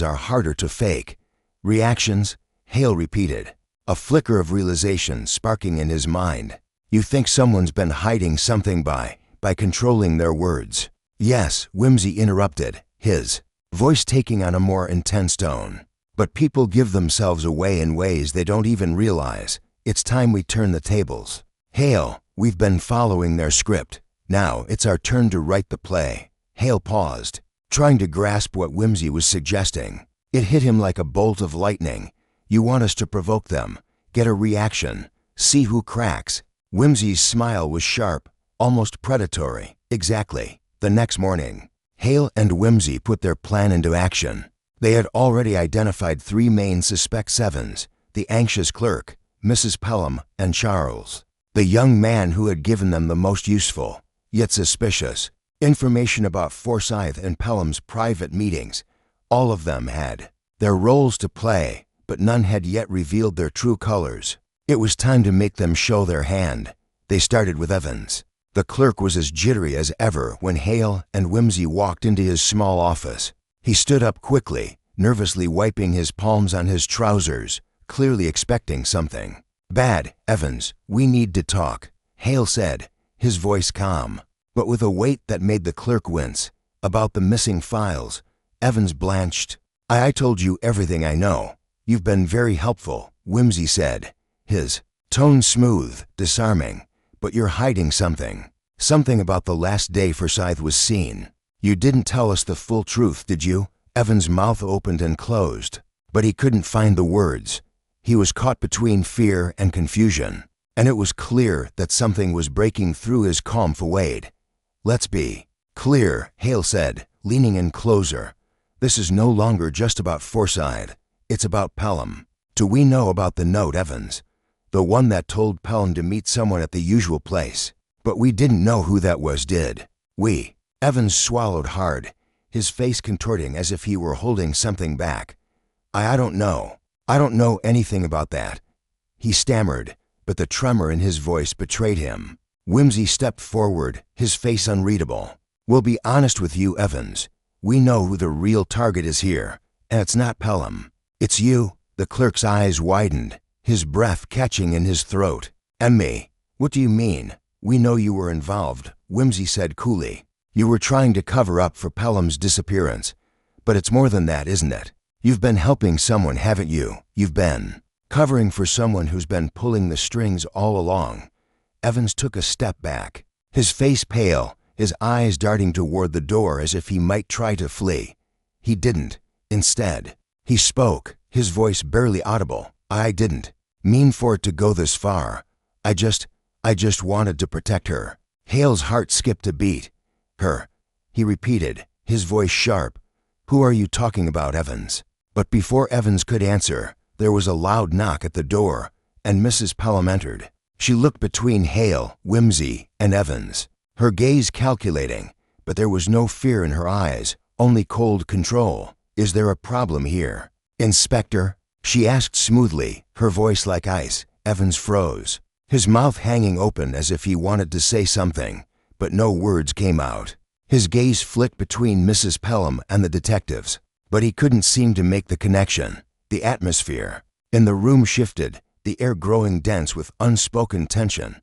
are harder to fake." "Reactions?" Hale repeated, a flicker of realization sparking in his mind. "You think someone's been hiding something by controlling their words?" "Yes," Whimsy interrupted, his voice taking on a more intense tone. "But people give themselves away in ways they don't even realize. It's time we turn the tables. Hale, we've been following their script. Now it's our turn to write the play." Hale paused, trying to grasp what Whimsy was suggesting. It hit him like a bolt of lightning. "You want us to provoke them, get a reaction, see who cracks." Whimsy's smile was sharp, almost predatory. "Exactly." The next morning, Hale and Whimsy put their plan into action. They had already identified 3 main suspect sevens: the anxious clerk, Mrs. Pelham, and Charles, the young man who had given them the most useful, yet suspicious, information about Forsyth and Pelham's private meetings. All of them had their roles to play, but none had yet revealed their true colors. It was time to make them show their hand. They started with Evans. The clerk was as jittery as ever when Hale and Whimsy walked into his small office. He stood up quickly, nervously wiping his palms on his trousers, clearly expecting something. "Bad, Evans, we need to talk," Hale said, his voice calm, but with a weight that made the clerk wince. "About the missing files." Evans blanched. I told you everything I know. You've been very helpful," Whimsy said, his tone smooth, disarming. "But you're hiding something. Something about the last day Forsyth was seen. You didn't tell us the full truth, did you?" Evans' mouth opened and closed, but he couldn't find the words. He was caught between fear and confusion, and it was clear that something was breaking through his calm facade. "Let's be clear," Hale said, leaning in closer. "This is no longer just about Forsyth. It's about Pelham. Do we know about the note, Evans? The one that told Pelham to meet someone at the usual place. But we didn't know who that was, did we?" Evans swallowed hard, his face contorting as if he were holding something back. I don't know. I don't know anything about that," he stammered, but the tremor in his voice betrayed him. Whimsy stepped forward, his face unreadable. "We'll be honest with you, Evans. We know who the real target is here, and it's not Pelham. It's you." The clerk's eyes widened, his breath catching in his throat. "And me? What do you mean?" "We know you were involved," Whimsy said coolly. "You were trying to cover up for Pelham's disappearance. But it's more than that, isn't it? You've been helping someone, haven't you? You've been covering for someone who's been pulling the strings all along." Evans took a step back, his face pale, his eyes darting toward the door as if he might try to flee. He didn't. Instead, he spoke, his voice barely audible. "I didn't mean for it to go this far. I just wanted to protect her." Hale's heart skipped a beat. "Her," he repeated, his voice sharp. "Who are you talking about, Evans?" But before Evans could answer, there was a loud knock at the door, and Mrs. Pelham entered. She looked between Hale, Whimsy, and Evans, her gaze calculating, but there was no fear in her eyes, only cold control. "Is there a problem here, Inspector?" she asked smoothly, her voice like ice. Evans froze, his mouth hanging open as if he wanted to say something, but no words came out. His gaze flicked between Mrs. Pelham and the detectives, but he couldn't seem to make the connection. The atmosphere in the room shifted, the air growing dense with unspoken tension.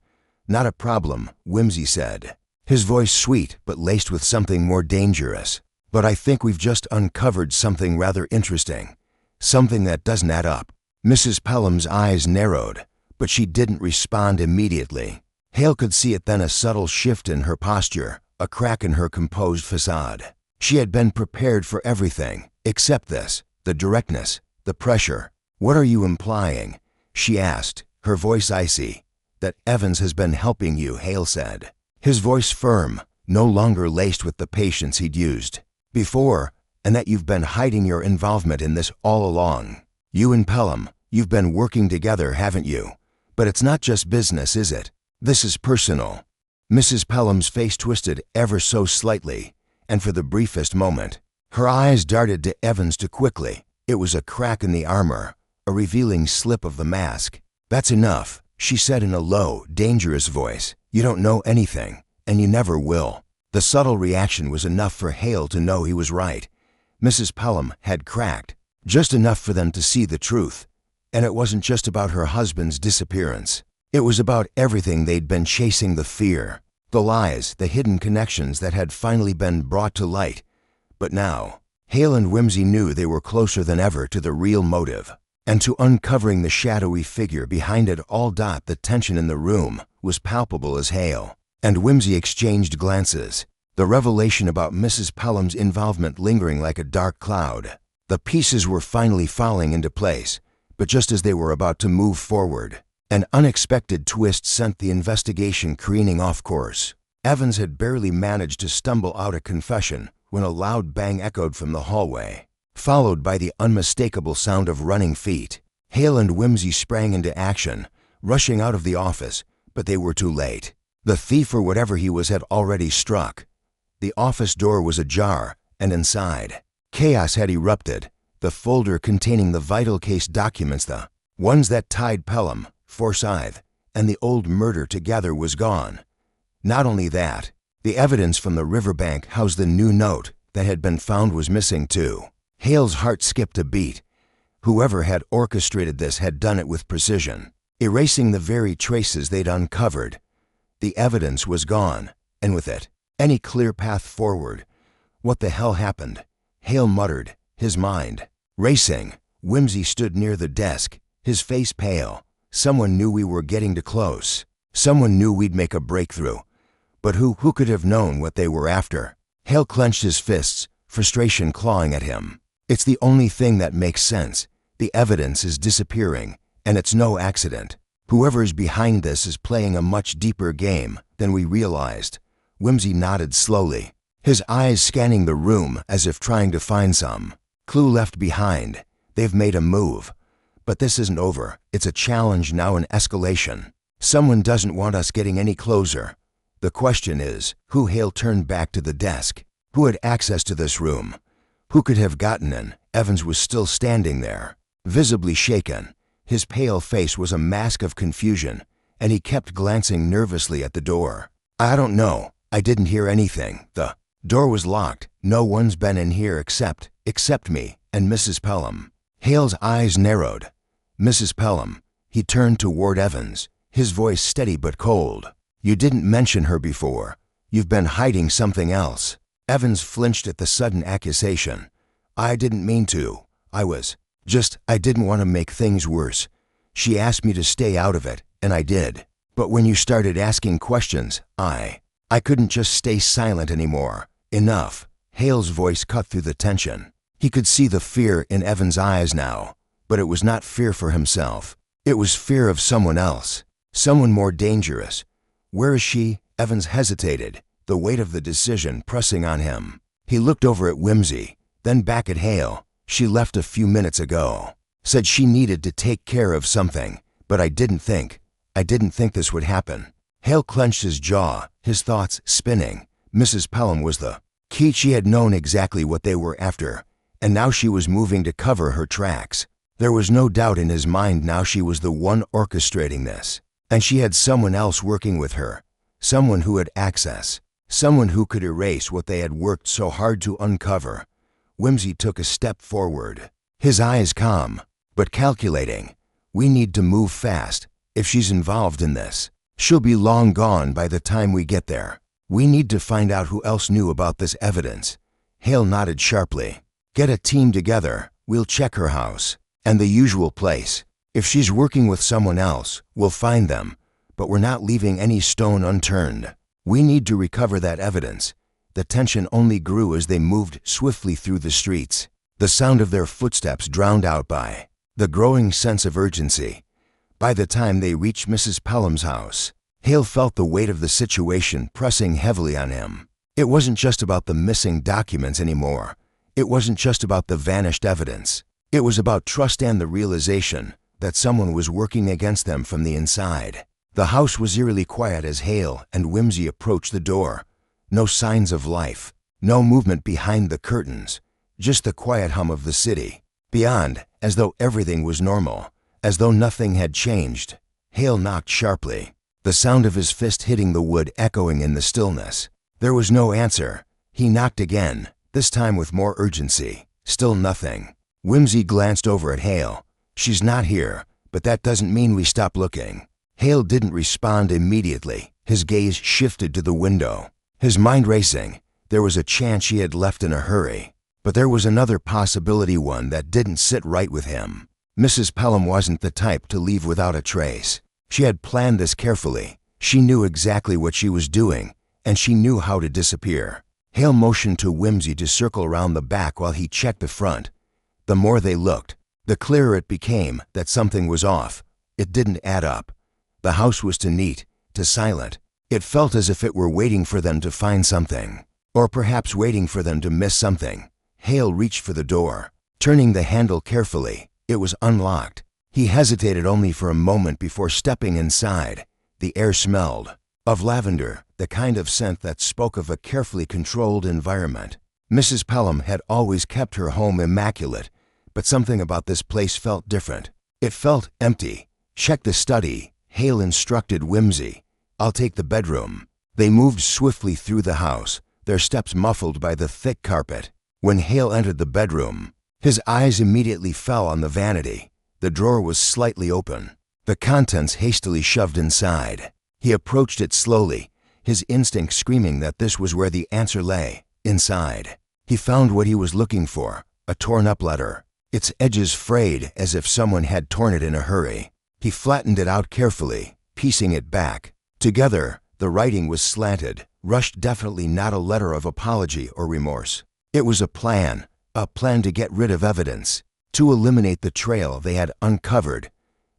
"Not a problem," Whimsy said, his voice sweet but laced with something more dangerous. "But I think we've just uncovered something rather interesting, something that doesn't add up." Mrs. Pelham's eyes narrowed, but she didn't respond immediately. Hale could see it then, a subtle shift in her posture, a crack in her composed facade. She had been prepared for everything, except this, the directness, the pressure. "What are you implying?" she asked, her voice icy. "That Evans has been helping you," Hale said, his voice firm, no longer laced with the patience he'd used before, "and that you've been hiding your involvement in this all along. You and Pelham, you've been working together, haven't you? But it's not just business, is it? This is personal." Mrs. Pelham's face twisted ever so slightly, and for the briefest moment, her eyes darted to Evans too quickly. It was a crack in the armor, a revealing slip of the mask. "That's enough," she said in a low, dangerous voice. "You don't know anything, and you never will." The subtle reaction was enough for Hale to know he was right. Mrs. Pelham had cracked, just enough for them to see the truth. And it wasn't just about her husband's disappearance. It was about everything they'd been chasing, the fear, the lies, the hidden connections that had finally been brought to light. But now, Hale and Whimsy knew they were closer than ever to the real motive, and to uncovering the shadowy figure behind it all. The tension in the room was palpable as Hale and Whimsy exchanged glances, the revelation about Mrs. Pelham's involvement lingering like a dark cloud. The pieces were finally falling into place, but just as they were about to move forward, an unexpected twist sent the investigation careening off course. Evans had barely managed to stumble out a confession when a loud bang echoed from the hallway, followed by the unmistakable sound of running feet. Hale and Whimsy sprang into action, rushing out of the office, but they were too late. The thief, or whatever he was, had already struck. The office door was ajar, and inside, chaos had erupted. The folder containing the vital case documents, the ones that tied Pelham, Forsyth, and the old murder together, was gone. Not only that, the evidence from the riverbank housed the new note that had been found was missing too. Hale's heart skipped a beat. Whoever had orchestrated this had done it with precision, erasing the very traces they'd uncovered. The evidence was gone, and with it, any clear path forward. What the hell happened? Hale muttered, his mind racing. Whimsy stood near the desk, his face pale. "Someone knew we were getting too close. Someone knew we'd make a breakthrough. But who could have known what they were after?" Hale clenched his fists, frustration clawing at him. "It's the only thing that makes sense. The evidence is disappearing, and it's no accident. Whoever is behind this is playing a much deeper game than we realized." Whimsy nodded slowly, his eyes scanning the room as if trying to find some clue left behind. "They've made a move. But this isn't over. It's a challenge now, an escalation. Someone doesn't want us getting any closer. The question is, who?" Hale turned back to the desk. "Who had access to this room? Who could have gotten in?" Evans was still standing there, visibly shaken. His pale face was a mask of confusion, and he kept glancing nervously at the door. "I don't know. I didn't hear anything. The door was locked. No one's been in here except me and Mrs. Pelham." Hale's eyes narrowed. "Mrs. Pelham." He turned toward Evans, his voice steady but cold. "You didn't mention her before. You've been hiding something else." Evans flinched at the sudden accusation. "I didn't mean to. I didn't want to make things worse. She asked me to stay out of it, and I did. But when you started asking questions, I couldn't just stay silent anymore. Enough." Hale's voice cut through the tension. He could see the fear in Evans' eyes now, but it was not fear for himself. It was fear of someone else, someone more dangerous. "Where is she?" Evans hesitated, the weight of the decision pressing on him. He looked over at Whimsy, then back at Hale. "She left a few minutes ago. Said she needed to take care of something, but I didn't think this would happen." Hale clenched his jaw, his thoughts spinning. Mrs. Pelham was the key. She had known exactly what they were after, and now she was moving to cover her tracks. There was no doubt in his mind now she was the one orchestrating this, and she had someone else working with her, someone who had access, someone who could erase what they had worked so hard to uncover. Whimsy took a step forward, his eyes calm, but calculating. "We need to move fast. If she's involved in this, she'll be long gone by the time we get there. We need to find out who else knew about this evidence." Hale nodded sharply. "Get a team together. We'll check her house and the usual place. If she's working with someone else, we'll find them, but we're not leaving any stone unturned. We need to recover that evidence." The tension only grew as they moved swiftly through the streets. the sound of their footsteps drowned out by the growing sense of urgency. By the time they reached Mrs. Pelham's house, Hale felt the weight of the situation pressing heavily on him. It wasn't just about the missing documents anymore. It wasn't just about the vanished evidence. It was about trust and the realization that someone was working against them from the inside. The house was eerily quiet as Hale and Whimsy approached the door. No signs of life, no movement behind the curtains, just the quiet hum of the city. Beyond, as though everything was normal, as though nothing had changed. Hale knocked sharply, the sound of his fist hitting the wood echoing in the stillness. There was no answer. He knocked again, this time with more urgency. Still nothing. Whimsy glanced over at Hale. "She's not here, but that doesn't mean we stop looking." Hale didn't respond immediately. His gaze shifted to the window, his mind racing. There was a chance she had left in a hurry. But there was another possibility, one that didn't sit right with him. Mrs. Pelham wasn't the type to leave without a trace. She had planned this carefully. She knew exactly what she was doing, and she knew how to disappear. Hale motioned to Whimsy to circle around the back while he checked the front. The more they looked, the clearer it became that something was off. It didn't add up. The house was too neat, too silent. It felt as if it were waiting for them to find something, or perhaps waiting for them to miss something. Hale reached for the door, turning the handle carefully. It was unlocked. He hesitated only for a moment before stepping inside. The air smelled of lavender, the kind of scent that spoke of a carefully controlled environment. Mrs. Pelham had always kept her home immaculate, but something about this place felt different. It felt empty. "Check the study," Hale instructed Whimsy. "I'll take the bedroom." They moved swiftly through the house, their steps muffled by the thick carpet. When Hale entered the bedroom, his eyes immediately fell on the vanity. The drawer was slightly open, the contents hastily shoved inside. He approached it slowly, his instinct screaming that this was where the answer lay, inside. He found what he was looking for, a torn-up letter, its edges frayed as if someone had torn it in a hurry. He flattened it out carefully, piecing it back. Together, the writing was slanted, rushed, definitely not a letter of apology or remorse. It was a plan to get rid of evidence, to eliminate the trail they had uncovered.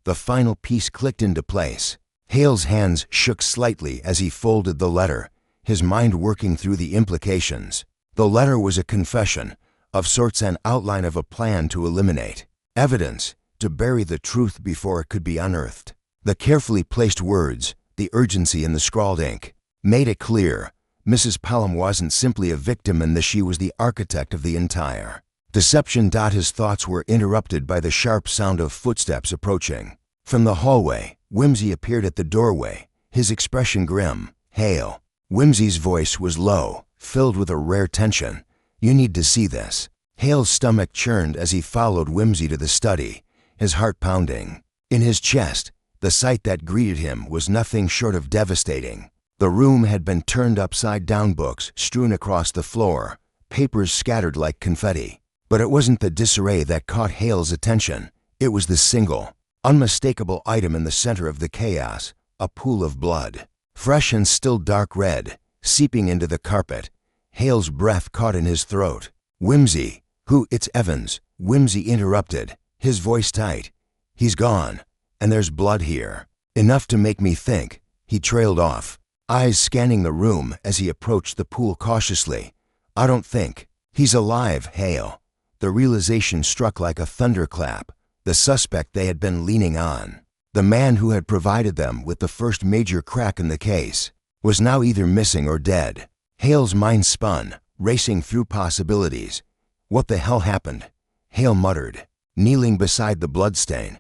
The final piece clicked into place. Hale's hands shook slightly as he folded the letter, his mind working through the implications. The letter was a confession, of sorts, an outline of a plan to eliminate evidence, to bury the truth before it could be unearthed. The carefully placed words, the urgency in the scrawled ink, made it clear. Mrs. Pelham wasn't simply a victim and that she was the architect of the entire deception. His thoughts were interrupted by the sharp sound of footsteps approaching. From the hallway, Whimsy appeared at the doorway, his expression grim. "Hale." Whimsy's voice was low, filled with a rare tension. "You need to see this." Hale's stomach churned as he followed Whimsy to the study, his heart pounding. In his chest, the sight that greeted him was nothing short of devastating. The room had been turned upside down, books strewn across the floor, papers scattered like confetti. But it wasn't the disarray that caught Hale's attention. It was the single, unmistakable item in the center of the chaos, a pool of blood, fresh and still dark red, seeping into the carpet. Hale's breath caught in his throat. "Whimsy, it's Evans," Whimsy interrupted, his voice tight. "He's gone, and there's blood here. Enough to make me think." He trailed off, eyes scanning the room as he approached the pool cautiously. "I don't think he's alive, Hale." The realization struck like a thunderclap. The suspect they had been leaning on, the man who had provided them with the first major crack in the case, was now either missing or dead. Hale's mind spun, racing through possibilities. "What the hell happened?" Hale muttered, kneeling beside the bloodstain.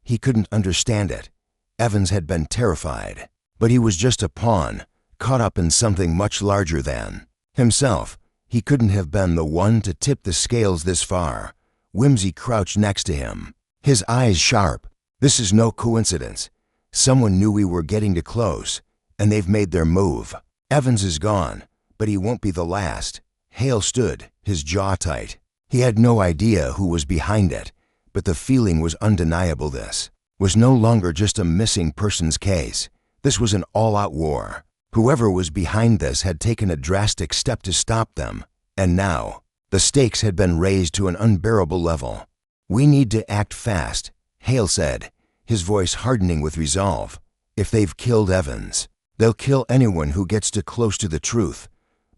He couldn't understand it. Evans had been terrified, but he was just a pawn, caught up in something much larger than himself. He couldn't have been the one to tip the scales this far. Whimsy crouched next to him, his eyes sharp. "This is no coincidence. Someone knew we were getting too close, and they've made their move. Evans is gone, but he won't be the last." Hale stood, his jaw tight. He had no idea who was behind it, but the feeling was undeniable. This was no longer just a missing persons case. This was an all-out war. Whoever was behind this had taken a drastic step to stop them, and now The stakes had been raised to an unbearable level. "We need to act fast," Hale said, his voice hardening with resolve. "If they've killed Evans, they'll kill anyone who gets too close to the truth."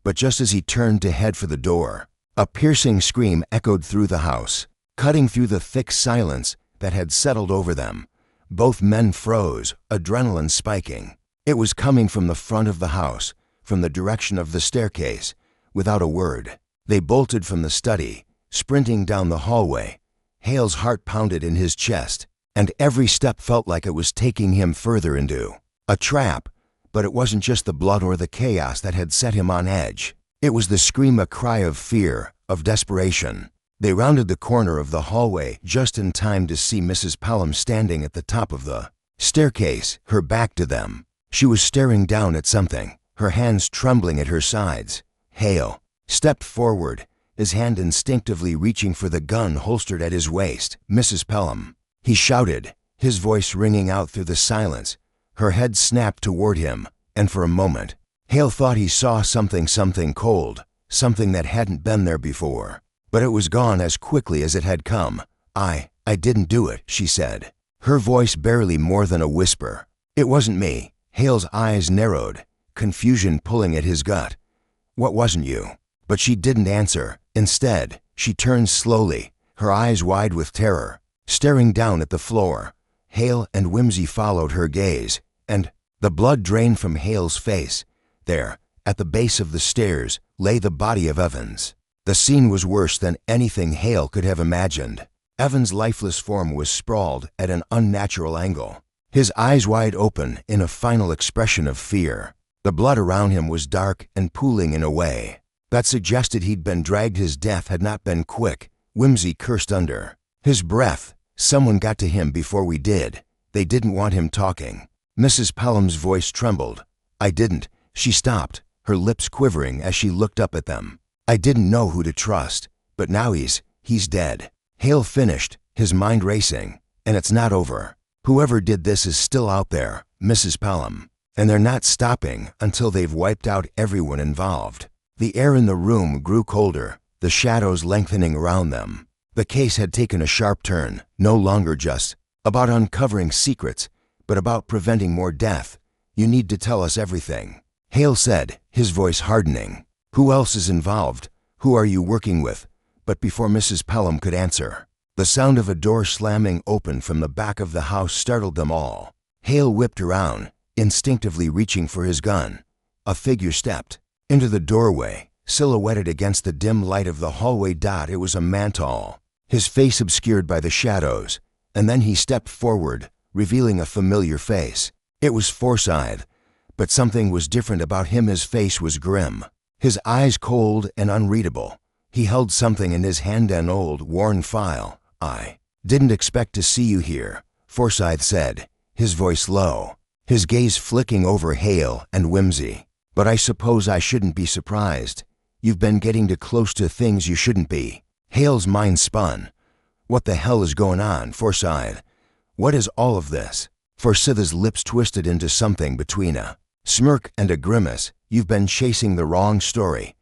But just as he turned to head for the door, a piercing scream echoed through the house, cutting through the thick silence that had settled over them. Both men froze, adrenaline spiking. It was coming from the front of the house, from the direction of the staircase. Without a word, they bolted from the study, sprinting down the hallway. Hale's heart pounded in his chest, and every step felt like it was taking him further into a trap. But it wasn't just the blood or the chaos that had set him on edge. It was the scream, a cry of fear, of desperation. They rounded the corner of the hallway just in time to see Mrs. Pelham standing at the top of the staircase, her back to them. She was staring down at something, her hands trembling at her sides. Hale stepped forward, his hand instinctively reaching for the gun holstered at his waist. "Mrs. Pelham," he shouted, his voice ringing out through the silence. Her head snapped toward him, and for a moment, Hale thought he saw something cold, something that hadn't been there before. But it was gone as quickly as it had come. I didn't do it," she said, her voice barely more than a whisper. "It wasn't me." Hale's eyes narrowed, confusion pulling at his gut. "What wasn't you?" But she didn't answer. Instead, she turned slowly, her eyes wide with terror, staring down at the floor. Hale and Whimsy followed her gaze, and the blood drained from Hale's face. There, at the base of the stairs, lay the body of Evans. The scene was worse than anything Hale could have imagined. Evans' lifeless form was sprawled at an unnatural angle, his eyes wide open in a final expression of fear. The blood around him was dark and pooling in a way that suggested he'd been dragged. His death had not been quick. Whimsy cursed under his breath. "Someone got to him before we did. They didn't want him talking." Mrs. Pelham's voice trembled. "I didn't." She stopped, her lips quivering as she looked up at them. "I didn't know who to trust, but now he's dead." Hale finished, his mind racing. "And it's not over. Whoever did this is still out there, Mrs. Pelham, and they're not stopping until they've wiped out everyone involved." The air in the room grew colder, the shadows lengthening around them. The case had taken a sharp turn, no longer just about uncovering secrets, but about preventing more death. "You need to tell us everything," Hale said, his voice hardening. "Who else is involved? Who are you working with?" But before Mrs. Pelham could answer, the sound of a door slamming open from the back of the house startled them all. Hale whipped around, instinctively reaching for his gun. A figure stepped into the doorway, silhouetted against the dim light of the hallway. It was a man tall, his face obscured by the shadows, and then he stepped forward, revealing a familiar face. It was Forsyth, but something was different about him. His face was grim, his eyes cold and unreadable. He held something in his hand, an old, worn file. "I didn't expect to see you here," Forsyth said, his voice low, his gaze flicking over Hale and Whimsy. "But I suppose I shouldn't be surprised. You've been getting too close to things you shouldn't be." Hale's mind spun. "What the hell is going on, Forsyth? What is all of this?" Forsyth's lips twisted into something between a smirk and a grimace. "You've been chasing the wrong story,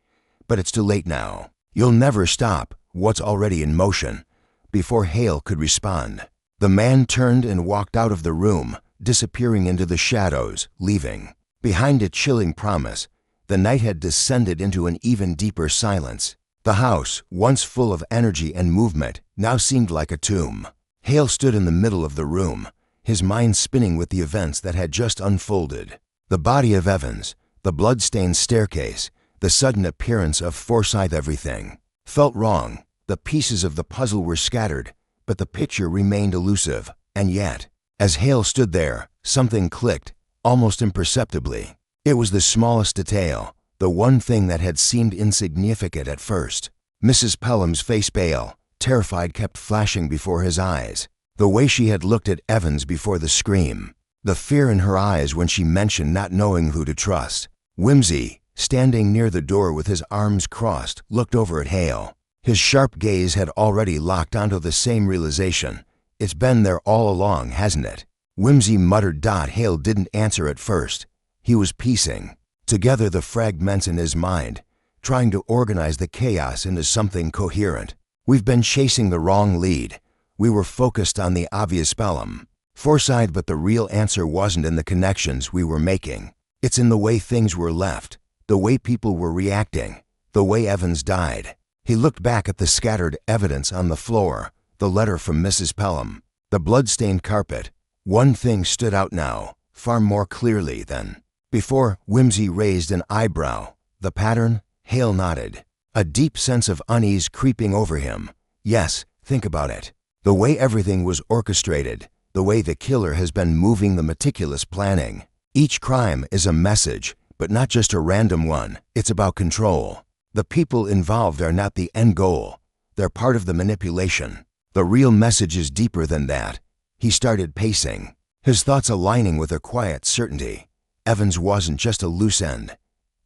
but it's too late now. You'll never stop what's already in motion." Before Hale could respond, the man turned and walked out of the room, disappearing into the shadows, leaving behind a chilling promise. The night had descended into an even deeper silence. The house, once full of energy and movement, now seemed like a tomb. Hale stood in the middle of the room, his mind spinning with the events that had just unfolded. The body of Evans, the blood-stained staircase, the sudden appearance of Forsyth. Everything felt wrong. The pieces of the puzzle were scattered, but the picture remained elusive. And yet, as Hale stood there, something clicked, almost imperceptibly. It was the smallest detail, the one thing that had seemed insignificant at first. Mrs. Pelham's face, pale, terrified, kept flashing before his eyes. The way she had looked at Evans before the scream, the fear in her eyes when she mentioned not knowing who to trust. Whimsy, standing near the door with his arms crossed, looked over at Hale. His sharp gaze had already locked onto the same realization. "It's been there all along, hasn't it?" Whimsy muttered. Hale didn't answer at first. He was piecing together the fragments in his mind, trying to organize the chaos into something coherent. We've been chasing the wrong lead. We were focused on the obvious spellum. Foresight, but the real answer wasn't in the connections we were making. It's in the way things were left, the way people were reacting, the way Evans died. He looked back at the scattered evidence on the floor, the letter from Mrs. Pelham, the blood-stained carpet. One thing stood out now, far more clearly than before. Whimsy raised an eyebrow. The pattern? Hale nodded, a deep sense of unease creeping over him. Yes, think about it. The way everything was orchestrated, the way the killer has been moving, the meticulous planning. Each crime is a message, but not just a random one. It's about control. The people involved are not the end goal. They're part of the manipulation. The real message is deeper than that. He started pacing, his thoughts aligning with a quiet certainty. Evans wasn't just a loose end.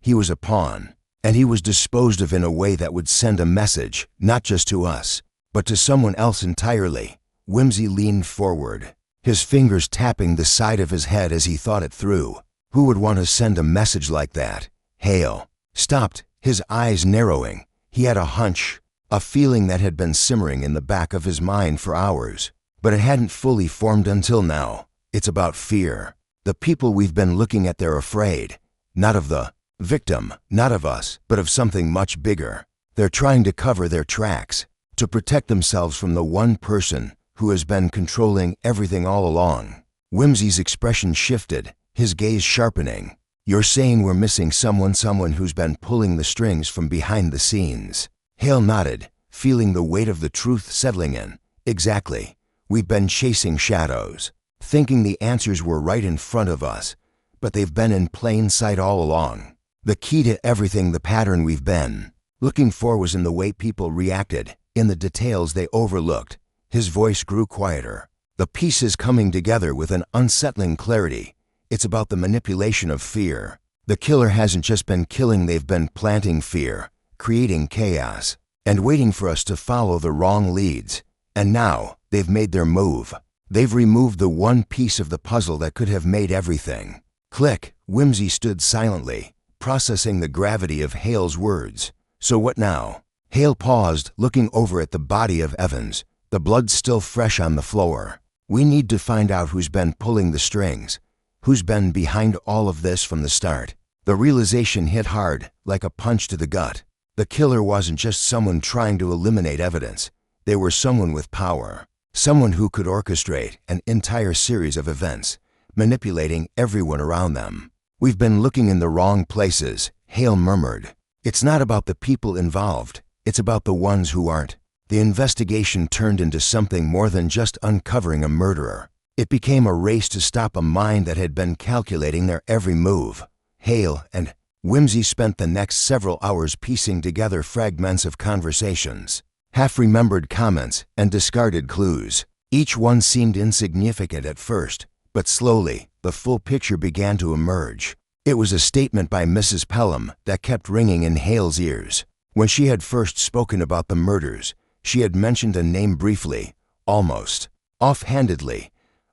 He was a pawn, and he was disposed of in a way that would send a message, not just to us, but to someone else entirely. Whimsy leaned forward, his fingers tapping the side of his head as he thought it through. Who would want to send a message like that? Hale stopped, his eyes narrowing. He had a hunch, a feeling that had been simmering in the back of his mind for hours, but it hadn't fully formed until now. It's about fear. The people we've been looking at, they're afraid, not of the victim, not of us, but of something much bigger. They're trying to cover their tracks, to protect themselves from the one person who has been controlling everything all along. Whimsy's expression shifted, his gaze sharpening. You're saying we're missing someone who's been pulling the strings from behind the scenes? Hale nodded, feeling the weight of the truth settling in. Exactly. We've been chasing shadows, thinking the answers were right in front of us, but they've been in plain sight all along. The key to everything, the pattern we've been looking for, was in the way people reacted, in the details they overlooked. His voice grew quieter, the pieces coming together with an unsettling clarity. It's about the manipulation of fear. The killer hasn't just been killing, they've been planting fear, creating chaos, and waiting for us to follow the wrong leads. And now, they've made their move. They've removed the one piece of the puzzle that could have made everything click. Whimsy stood silently, processing the gravity of Hale's words. So what now? Hale paused, looking over at the body of Evans, the blood still fresh on the floor. We need to find out who's been pulling the strings, who's been behind all of this from the start. The realization hit hard, like a punch to the gut. The killer wasn't just someone trying to eliminate evidence. They were someone with power, someone who could orchestrate an entire series of events, manipulating everyone around them. We've been looking in the wrong places, Hale murmured. It's not about the people involved, it's about the ones who aren't. The investigation turned into something more than just uncovering a murderer. It became a race to stop a mind that had been calculating their every move. Hale and Whimsy spent the next several hours piecing together fragments of conversations, half-remembered comments, and discarded clues. Each one seemed insignificant at first, but slowly, the full picture began to emerge. It was a statement by Mrs. Pelham that kept ringing in Hale's ears. When she had first spoken about the murders, she had mentioned a name briefly, almost offhandedly.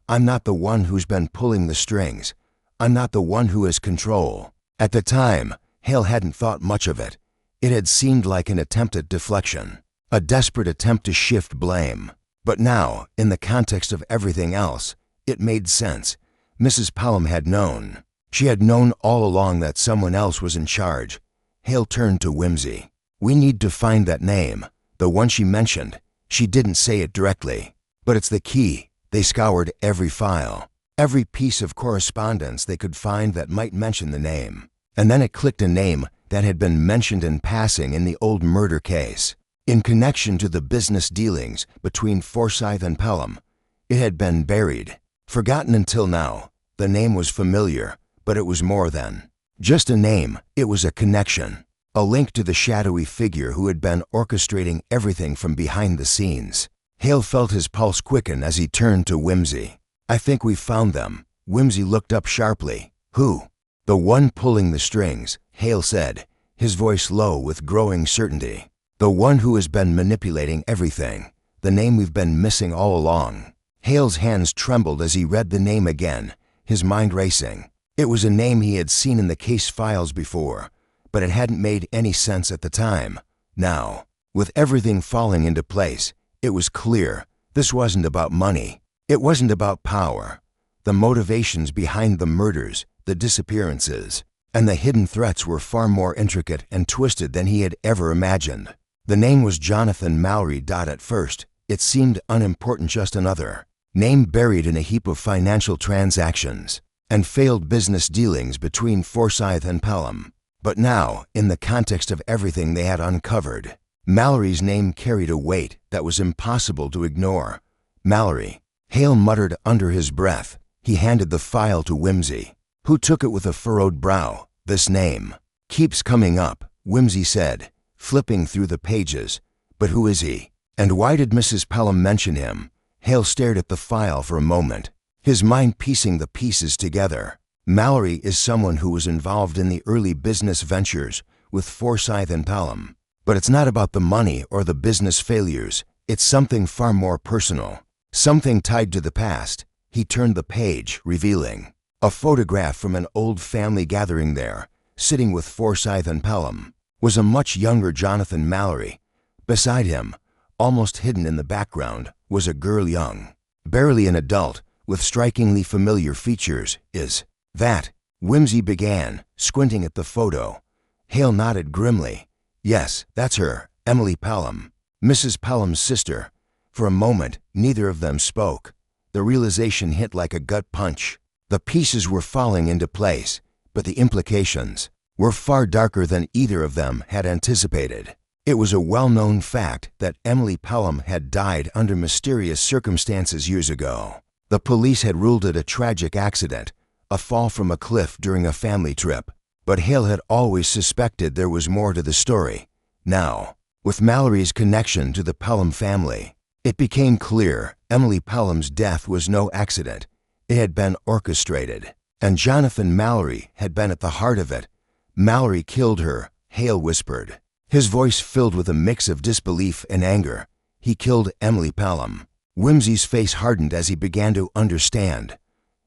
I'm not the one who's been pulling the strings. I'm not the one who has control. At the time, Hale hadn't thought much of it. It had seemed like an attempt at deflection, a desperate attempt to shift blame. But now, in the context of everything else, it made sense. Mrs. Pelham had known. She had known all along that someone else was in charge. Hale turned to Whimsy. We need to find that name, the one she mentioned. She didn't say it directly, but it's the key. They scoured every file, every piece of correspondence they could find that might mention the name. And then it clicked, a name that had been mentioned in passing in the old murder case. In connection to the business dealings between Forsyth and Pelham, it had been buried, forgotten until now. The name was familiar, but it was more than just a name. It was a connection, a link to the shadowy figure who had been orchestrating everything from behind the scenes. Hale felt his pulse quicken as he turned to Whimsy. I think we've found them. Whimsy looked up sharply. Who? The one pulling the strings, Hale said, his voice low with growing certainty. The one who has been manipulating everything. The name we've been missing all along. Hale's hands trembled as he read the name again, his mind racing. It was a name he had seen in the case files before, but it hadn't made any sense at the time. Now, with everything falling into place, it was clear this wasn't about money. It wasn't about power. The motivations behind the murders, the disappearances, and the hidden threats were far more intricate and twisted than he had ever imagined. The name was Jonathan Mallory. At first, it seemed unimportant, just another name buried in a heap of financial transactions and failed business dealings between Forsyth and Pelham. But now, in the context of everything they had uncovered, Mallory's name carried a weight that was impossible to ignore. Mallory, Hale muttered under his breath. He handed the file to Whimsy, who took it with a furrowed brow. This name keeps coming up, Whimsy said, flipping through the pages. But who is he? And why did Mrs. Pelham mention him? Hale stared at the file for a moment, his mind piecing the pieces together. Mallory is someone who was involved in the early business ventures with Forsyth and Pelham. But it's not about the money or the business failures. It's something far more personal, something tied to the past. He turned the page, revealing a photograph from an old family gathering there. Sitting with Forsyth and Pelham was a much younger Jonathan Mallory. Beside him, almost hidden in the background, was a girl young, barely an adult, with strikingly familiar features. Is that? Whimsy began, squinting at the photo. Hale nodded grimly. Yes, that's her, Emily Pelham, Mrs. Pelham's sister. For a moment, neither of them spoke. The realization hit like a gut punch. The pieces were falling into place, but the implications were far darker than either of them had anticipated. It was a well-known fact that Emily Pelham had died under mysterious circumstances years ago. The police had ruled it a tragic accident, a fall from a cliff during a family trip. But Hale had always suspected there was more to the story. Now, with Mallory's connection to the Pelham family, it became clear Emily Pelham's death was no accident. It had been orchestrated, and Jonathan Mallory had been at the heart of it. Mallory killed her, Hale whispered, his voice filled with a mix of disbelief and anger. He killed Emily Pelham. Whimsy's face hardened as he began to understand.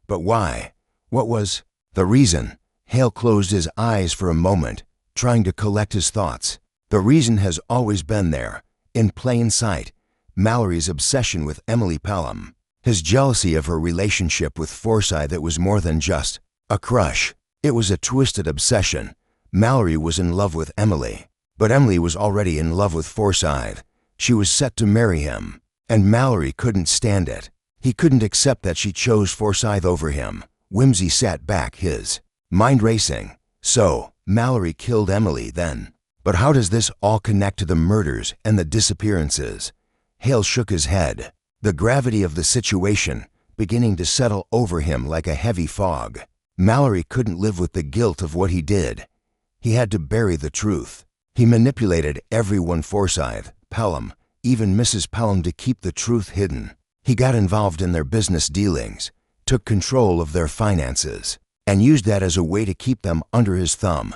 But why? What was the reason? Hale closed his eyes for a moment, trying to collect his thoughts. The reason has always been there, in plain sight. Mallory's obsession with Emily Pelham, his jealousy of her relationship with Forsyth. It was more than just a crush. It was a twisted obsession. Mallory was in love with Emily, but Emily was already in love with Forsyth. She was set to marry him, and Mallory couldn't stand it. He couldn't accept that she chose Forsyth over him. Whimsy sat back, his mind racing. So, Mallory killed Emily then. But how does this all connect to the murders and the disappearances? Hale shook his head, the gravity of the situation beginning to settle over him like a heavy fog. Mallory couldn't live with the guilt of what he did. He had to bury the truth. He manipulated everyone, Forsyth, Pelham, even Mrs. Pelham, to keep the truth hidden. He got involved in their business dealings, took control of their finances, and used that as a way to keep them under his thumb.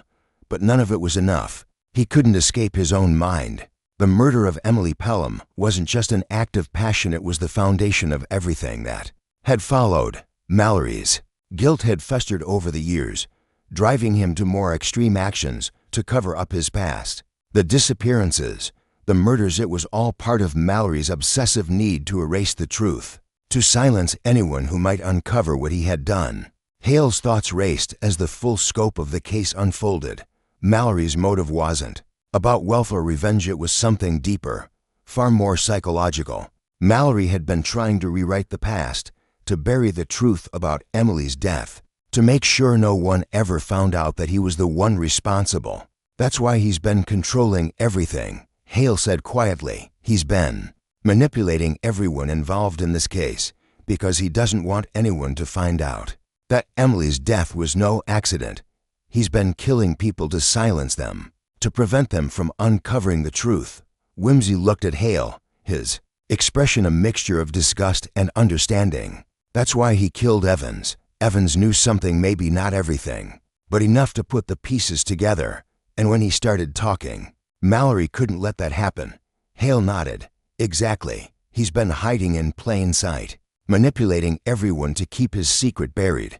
But none of it was enough. He couldn't escape his own mind. The murder of Emily Pelham wasn't just an act of passion, it was the foundation of everything that had followed. Mallory's guilt had festered over the years, driving him to more extreme actions to cover up his past. The disappearances, the murders, it was all part of Mallory's obsessive need to erase the truth, to silence anyone who might uncover what he had done. Hale's thoughts raced as the full scope of the case unfolded. Mallory's motive wasn't about wealth or revenge, it was something deeper, far more psychological. Mallory had been trying to rewrite the past, to bury the truth about Emily's death, to make sure no one ever found out that he was the one responsible. That's why he's been controlling everything, Hale said quietly. He's been manipulating everyone involved in this case because he doesn't want anyone to find out that Emily's death was no accident. He's been killing people to silence them, to prevent them from uncovering the truth. Whimsy looked at Hale, his expression a mixture of disgust and understanding. That's why he killed Evans. Evans knew something, maybe not everything, but enough to put the pieces together. And when he started talking, Mallory couldn't let that happen. Hale nodded. Exactly. He's been hiding in plain sight, manipulating everyone to keep his secret buried.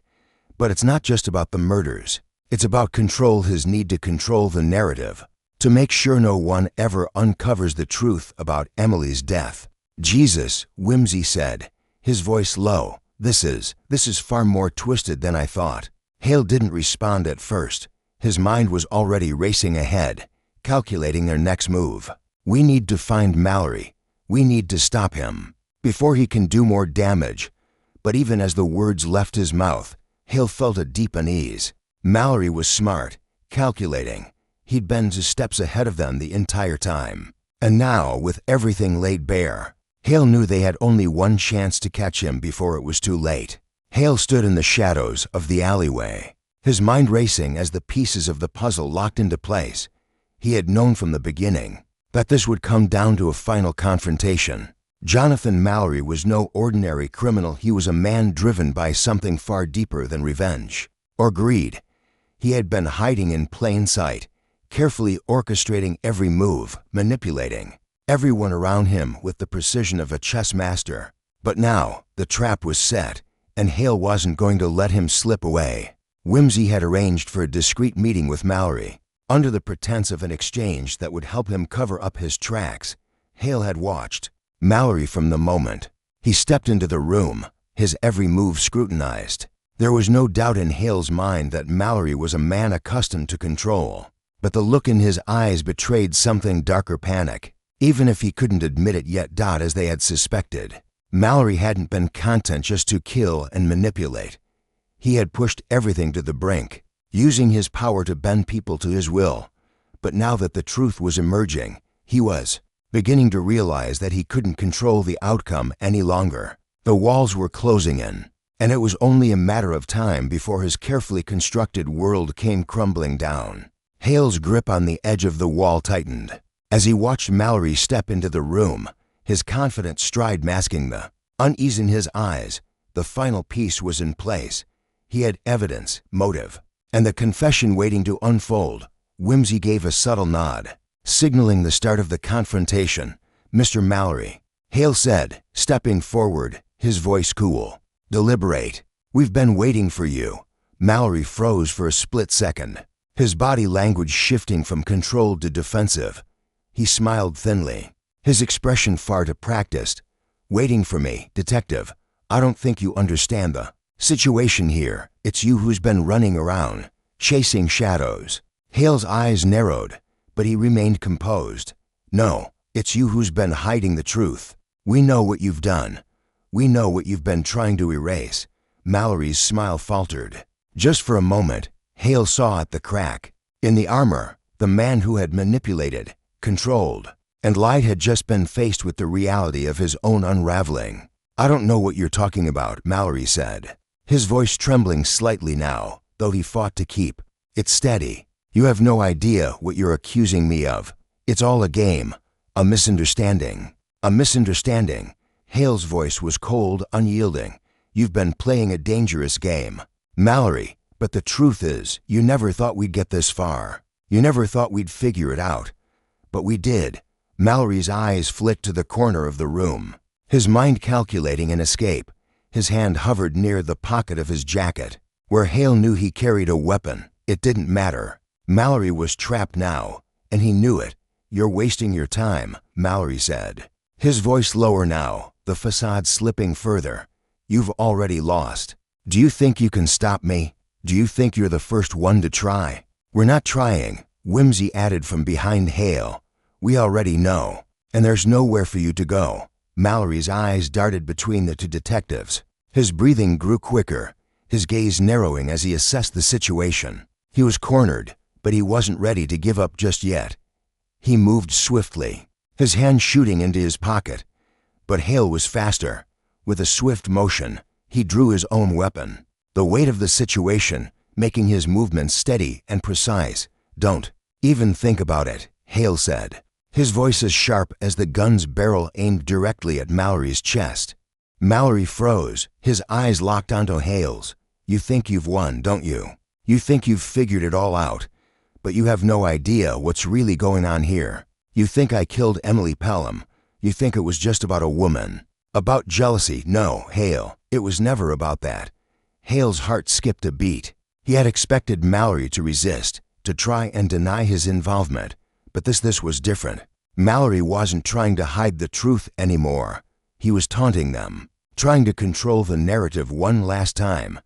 But it's not just about the murders. It's about control, his need to control the narrative, to make sure no one ever uncovers the truth about Emily's death. Jesus, Whimsy said, his voice low. This is far more twisted than I thought. Hale didn't respond at first. His mind was already racing ahead, calculating their next move. We need to find Mallory. We need to stop him before he can do more damage. But even as the words left his mouth, Hale felt a deep unease. Mallory was smart, calculating. He'd been 2 steps ahead of them the entire time. And now, with everything laid bare, Hale knew they had only one chance to catch him before it was too late. Hale stood in the shadows of the alleyway, his mind racing as the pieces of the puzzle locked into place. He had known from the beginning that this would come down to a final confrontation. Jonathan Mallory was no ordinary criminal. He was a man driven by something far deeper than revenge or greed. He had been hiding in plain sight, carefully orchestrating every move, manipulating everyone around him with the precision of a chess master. But now, the trap was set, and Hale wasn't going to let him slip away. Whimsy had arranged for a discreet meeting with Mallory, under the pretense of an exchange that would help him cover up his tracks. Hale had watched Mallory from the moment he stepped into the room, his every move scrutinized. There was no doubt in Hale's mind that Mallory was a man accustomed to control, but the look in his eyes betrayed something darker: panic. Even if he couldn't admit it yet, as they had suspected, Mallory hadn't been content just to kill and manipulate. He had pushed everything to the brink, using his power to bend people to his will. But now that the truth was emerging, he was beginning to realize that he couldn't control the outcome any longer. The walls were closing in, and it was only a matter of time before his carefully constructed world came crumbling down. Hale's grip on the edge of the wall tightened as he watched Mallory step into the room, his confident stride masking the unease in his eyes. The final piece was in place. He had evidence, motive, and the confession waiting to unfold. Whimsy gave a subtle nod, signaling the start of the confrontation. "Mr. Mallory," Hale said, stepping forward, his voice cool, "deliberate. We've been waiting for you." Mallory froze for a split second, his body language shifting from controlled to defensive. He smiled thinly, his expression far too practiced. "Waiting for me, detective? I don't think you understand the situation here. It's you who's been running around, chasing shadows." Hale's eyes narrowed, but he remained composed. "No, it's you who's been hiding the truth. We know what you've done. We know what you've been trying to erase." Mallory's smile faltered. Just for a moment, Hale saw at the crack in the armor. The man who had manipulated, controlled, and lied had just been faced with the reality of his own unraveling. "I don't know what you're talking about," Mallory said, his voice trembling slightly now, though he fought to keep it steady. "You have no idea what you're accusing me of. It's all a game, a misunderstanding." "A misunderstanding?" Hale's voice was cold, unyielding. "You've been playing a dangerous game, Mallory, but the truth is, you never thought we'd get this far. You never thought we'd figure it out. But we did." Mallory's eyes flicked to the corner of the room, his mind calculating an escape. His hand hovered near the pocket of his jacket, where Hale knew he carried a weapon. It didn't matter. Mallory was trapped now, and he knew it. "You're wasting your time," Mallory said, his voice lower now, the facade slipping further. "You've already lost. Do you think you can stop me? Do you think you're the first one to try?" "We're not trying," Whimsy added from behind Hale. "We already know, and there's nowhere for you to go." Mallory's eyes darted between the two detectives. His breathing grew quicker, his gaze narrowing as he assessed the situation. He was cornered, but he wasn't ready to give up just yet. He moved swiftly, his hand shooting into his pocket. But Hale was faster. With a swift motion, he drew his own weapon, the weight of the situation making his movements steady and precise. "Don't even think about it," Hale said, his voice as sharp as the gun's barrel aimed directly at Mallory's chest. Mallory froze, his eyes locked onto Hale's. "You think you've won, don't you? You think you've figured it all out, but you have no idea what's really going on here. You think I killed Emily Pelham. You think it was just about a woman, about jealousy. No, Hale, it was never about that." Hale's heart skipped a beat. He had expected Mallory to resist, to try and deny his involvement, but this was different. Mallory wasn't trying to hide the truth anymore. He was taunting them, trying to control the narrative one last time.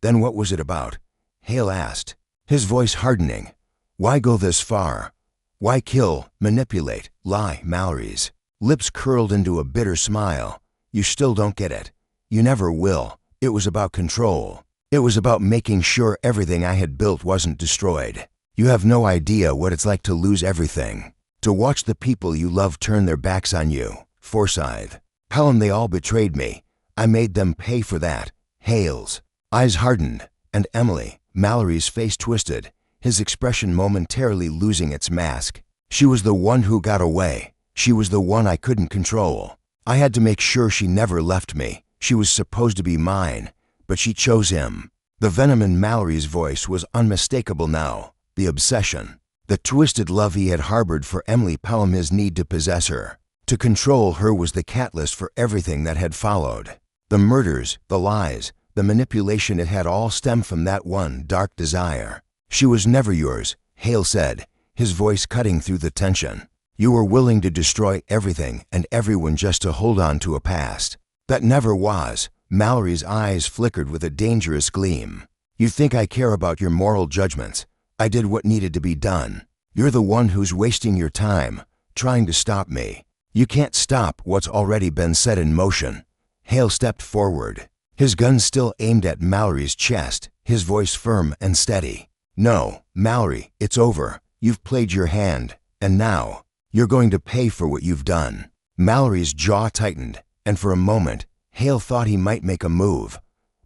Then what was it about? Hale asked, his voice hardening. Why go this far? Why kill, manipulate, lie? Mallory's lips curled into a bitter smile. You still don't get it. You never will. It was about control. It was about making sure everything I had built wasn't destroyed. You have no idea what it's like to lose everything. To watch the people you love turn their backs on you. Forsyth, Pelham, they all betrayed me. I made them pay for that. Hale's eyes hardened. And Emily, Mallory's face twisted, his expression momentarily losing its mask. She was the one who got away. She was the one I couldn't control. I had to make sure she never left me. She was supposed to be mine, but she chose him. The venom in Mallory's voice was unmistakable now. The obsession, the twisted love he had harbored for Emily Pelham, his need to possess her, to control her, was the catalyst for everything that had followed. The murders, the lies, the manipulation, it had all stemmed from that one dark desire. She was never yours, Hale said, his voice cutting through the tension. You were willing to destroy everything and everyone just to hold on to a past that never was. Mallory's eyes flickered with a dangerous gleam. You think I care about your moral judgments? I did what needed to be done. You're the one who's wasting your time, trying to stop me. You can't stop what's already been set in motion. Hale stepped forward, his gun still aimed at Mallory's chest, his voice firm and steady. No, Mallory, it's over. You've played your hand, and now you're going to pay for what you've done. Mallory's jaw tightened, and for a moment, Hale thought he might make a move.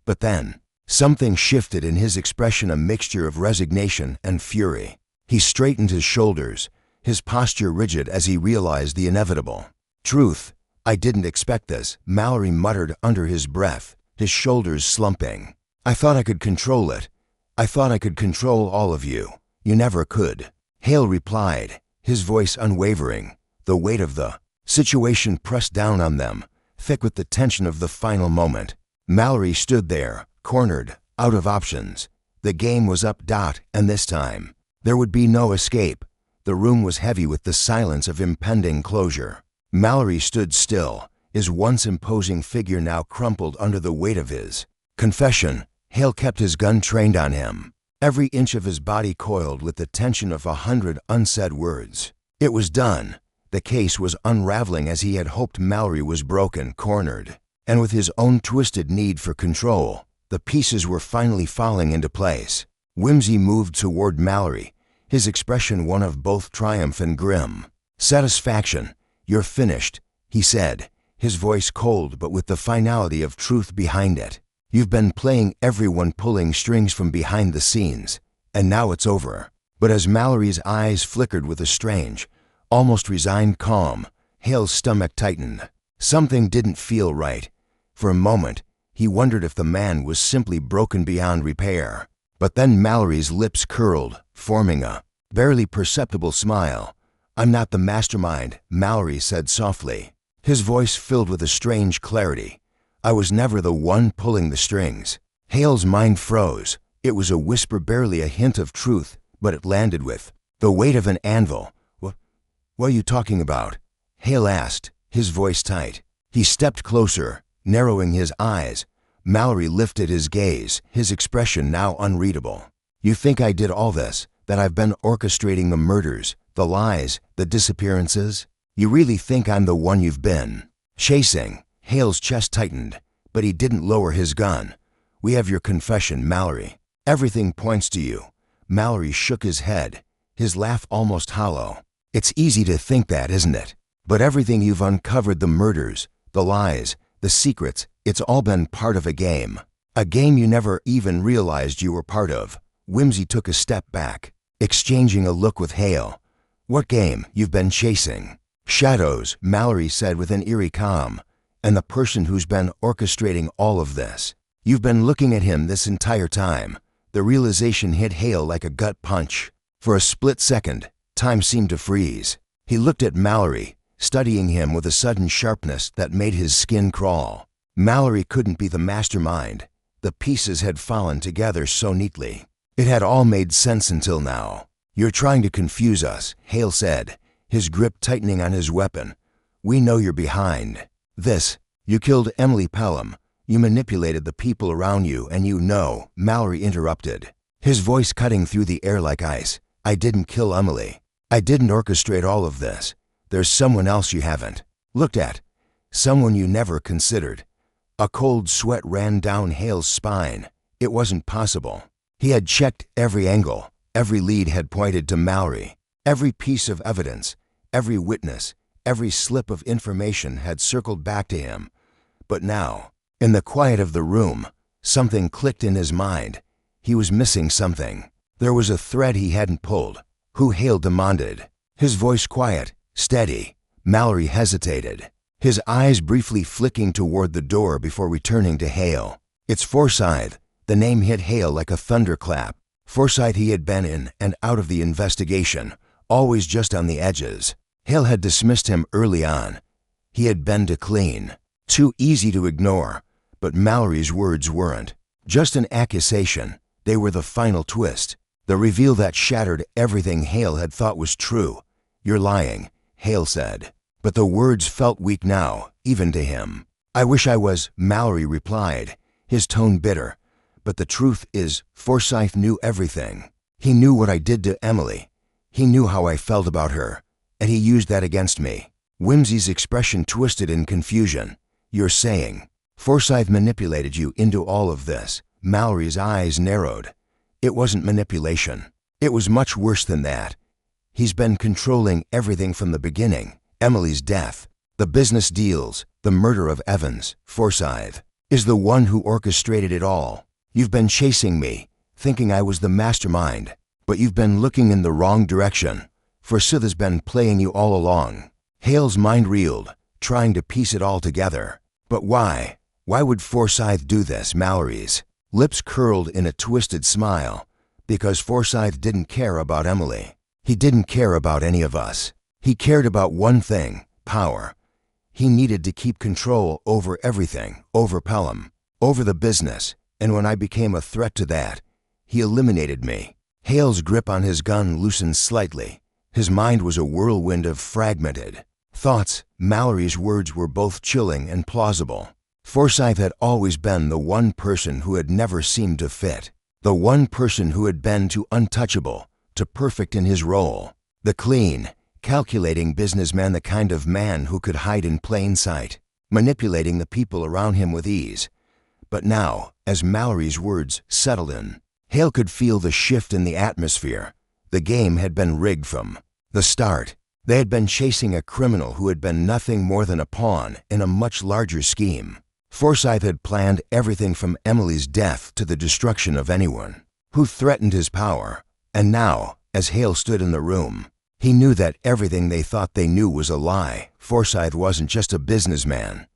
But then, something shifted in his expression, a mixture of resignation and fury. He straightened his shoulders, his posture rigid as he realized the inevitable truth. I didn't expect this, Mallory muttered under his breath, his shoulders slumping. I thought I could control it. I thought I could control all of you. You never could. Hale replied, his voice unwavering. The weight of the situation pressed down on them, thick with the tension of the final moment. Mallory stood there, cornered, out of options. The game was up, and this time, there would be no escape. The room was heavy with the silence of impending closure. Mallory stood still, his once imposing figure now crumpled under the weight of his confession. Hale kept his gun trained on him, every inch of his body coiled with the tension of 100 unsaid words. It was done. The case was unraveling as he had hoped. Mallory was broken, cornered, and with his own twisted need for control, the pieces were finally falling into place. Whimsy moved toward Mallory, his expression one of both triumph and grim satisfaction. You're finished, he said, his voice cold but with the finality of truth behind it. You've been playing everyone, pulling strings from behind the scenes, and now it's over. But as Mallory's eyes flickered with a strange, almost resigned calm, Hale's stomach tightened. Something didn't feel right. For a moment, he wondered if the man was simply broken beyond repair. But then Mallory's lips curled, forming a barely perceptible smile. I'm not the mastermind, Mallory said softly, his voice filled with a strange clarity. I was never the one pulling the strings. Hale's mind froze. It was a whisper, barely a hint of truth, but it landed with the weight of an anvil. What are you talking about? Hale asked, his voice tight. He stepped closer, narrowing his eyes. Mallory lifted his gaze, his expression now unreadable. You think I did all this, that I've been orchestrating the murders, the lies, the disappearances? You really think I'm the one you've been chasing? Hale's chest tightened, but he didn't lower his gun. We have your confession, Mallory. Everything points to you. Mallory shook his head, his laugh almost hollow. It's easy to think that, isn't it? But everything you've uncovered, the murders, the lies, the secrets, it's all been part of a game. A game you never even realized you were part of. Whimsy took a step back, exchanging a look with Hale. What game? You've been chasing shadows, Mallory said with an eerie calm. And the person who's been orchestrating all of this. You've been looking at him this entire time. The realization hit Hale like a gut punch. For a split second, time seemed to freeze. He looked at Mallory, studying him with a sudden sharpness that made his skin crawl. Mallory couldn't be the mastermind. The pieces had fallen together so neatly. It had all made sense until now. "You're trying to confuse us," Hale said, his grip tightening on his weapon. "We know you're behind this. You killed Emily Pelham. You manipulated the people around you, and you know," Mallory interrupted, his voice cutting through the air like ice. "I didn't kill Emily. I didn't orchestrate all of this. There's someone else you haven't looked at. Someone you never considered." A cold sweat ran down Hale's spine. It wasn't possible. He had checked every angle. Every lead had pointed to Mallory. Every piece of evidence, every witness, every slip of information had circled back to him. But now, in the quiet of the room, something clicked in his mind. He was missing something. There was a thread he hadn't pulled. Who? Hale demanded, his voice quiet, steady. Mallory hesitated, his eyes briefly flicking toward the door before returning to Hale. "It's Forsyth." The name hit Hale like a thunderclap. Forsyth he had been in and out of the investigation, always just on the edges. Hale had dismissed him early on. He had been too clean, too easy to ignore. But Mallory's words weren't just an accusation. They were the final twist, the reveal that shattered everything Hale had thought was true. "You're lying," Hale said. But the words felt weak now, even to him. "I wish I was," Mallory replied, his tone bitter. "But the truth is, Forsyth knew everything. He knew what I did to Emily. He knew how I felt about her, and he used that against me." Whimsy's expression twisted in confusion. "You're saying Forsyth manipulated you into all of this?" Mallory's eyes narrowed. "It wasn't manipulation. It was much worse than that. He's been controlling everything from the beginning. Emily's death, the business deals, the murder of Evans. Forsyth is the one who orchestrated it all. You've been chasing me, thinking I was the mastermind, but you've been looking in the wrong direction. Forsyth has been playing you all along." Hale's mind reeled, trying to piece it all together. But why? Why would Forsyth do this? Mallory's lips curled in a twisted smile. Because Forsyth didn't care about Emily. He didn't care about any of us. He cared about one thing: power. He needed to keep control over everything, over Pelham, over the business, and when I became a threat to that, he eliminated me. Hale's grip on his gun loosened slightly. His mind was a whirlwind of fragmented thoughts. Mallory's words were both chilling and plausible. Forsyth had always been the one person who had never seemed to fit. The one person who had been too untouchable, too perfect in his role. The clean, calculating businessman, the kind of man who could hide in plain sight, manipulating the people around him with ease. But now, as Mallory's words settled in, Hale could feel the shift in the atmosphere. The game had been rigged from the start. They had been chasing a criminal who had been nothing more than a pawn in a much larger scheme. Forsyth had planned everything from Emily's death to the destruction of anyone who threatened his power. And now, as Hale stood in the room, he knew that everything they thought they knew was a lie. Forsyth wasn't just a businessman.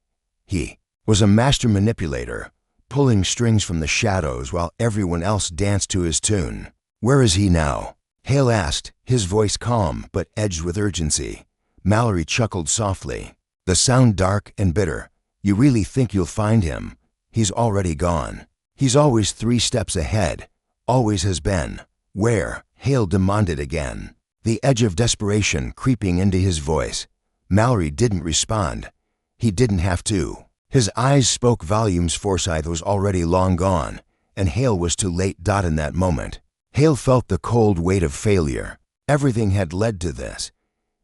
He was a master manipulator, pulling strings from the shadows while everyone else danced to his tune. "Where is he now?" Hale asked, his voice calm but edged with urgency. Mallory chuckled softly, the sound dark and bitter. "You really think you'll find him? He's already gone. He's always 3 steps ahead. Always has been." "Where?" Hale demanded again, the edge of desperation creeping into his voice. Mallory didn't respond. He didn't have to. His eyes spoke volumes. Forsyth was already long gone, and Hale was too late. In that moment, Hale felt the cold weight of failure. Everything had led to this.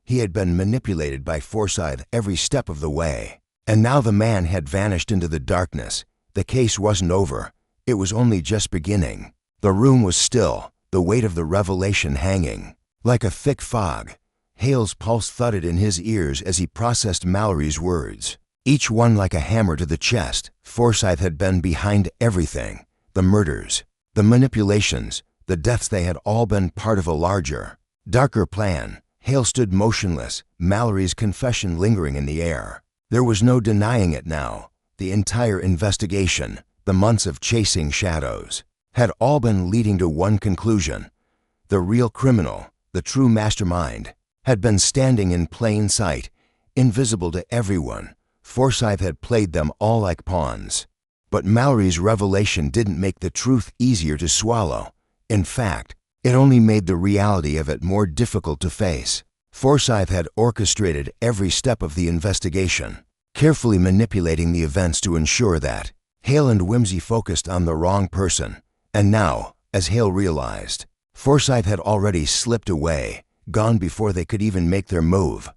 He had been manipulated by Forsyth every step of the way. And now the man had vanished into the darkness. The case wasn't over. It was only just beginning. The room was still, the weight of the revelation hanging like a thick fog. Hale's pulse thudded in his ears as he processed Mallory's words, each one like a hammer to the chest. Forsyth had been behind everything. The murders, the manipulations, the deaths, they had all been part of a larger, darker plan. Hale stood motionless, Mallory's confession lingering in the air. There was no denying it now. The entire investigation, the months of chasing shadows, had all been leading to one conclusion. The real criminal, the true mastermind, had been standing in plain sight, invisible to everyone. Forsyth had played them all like pawns. But Mallory's revelation didn't make the truth easier to swallow. In fact, it only made the reality of it more difficult to face. Forsyth had orchestrated every step of the investigation, carefully manipulating the events to ensure that Hale and Whimsy focused on the wrong person. And now, as Hale realized, Forsyth had already slipped away, gone before they could even make their move.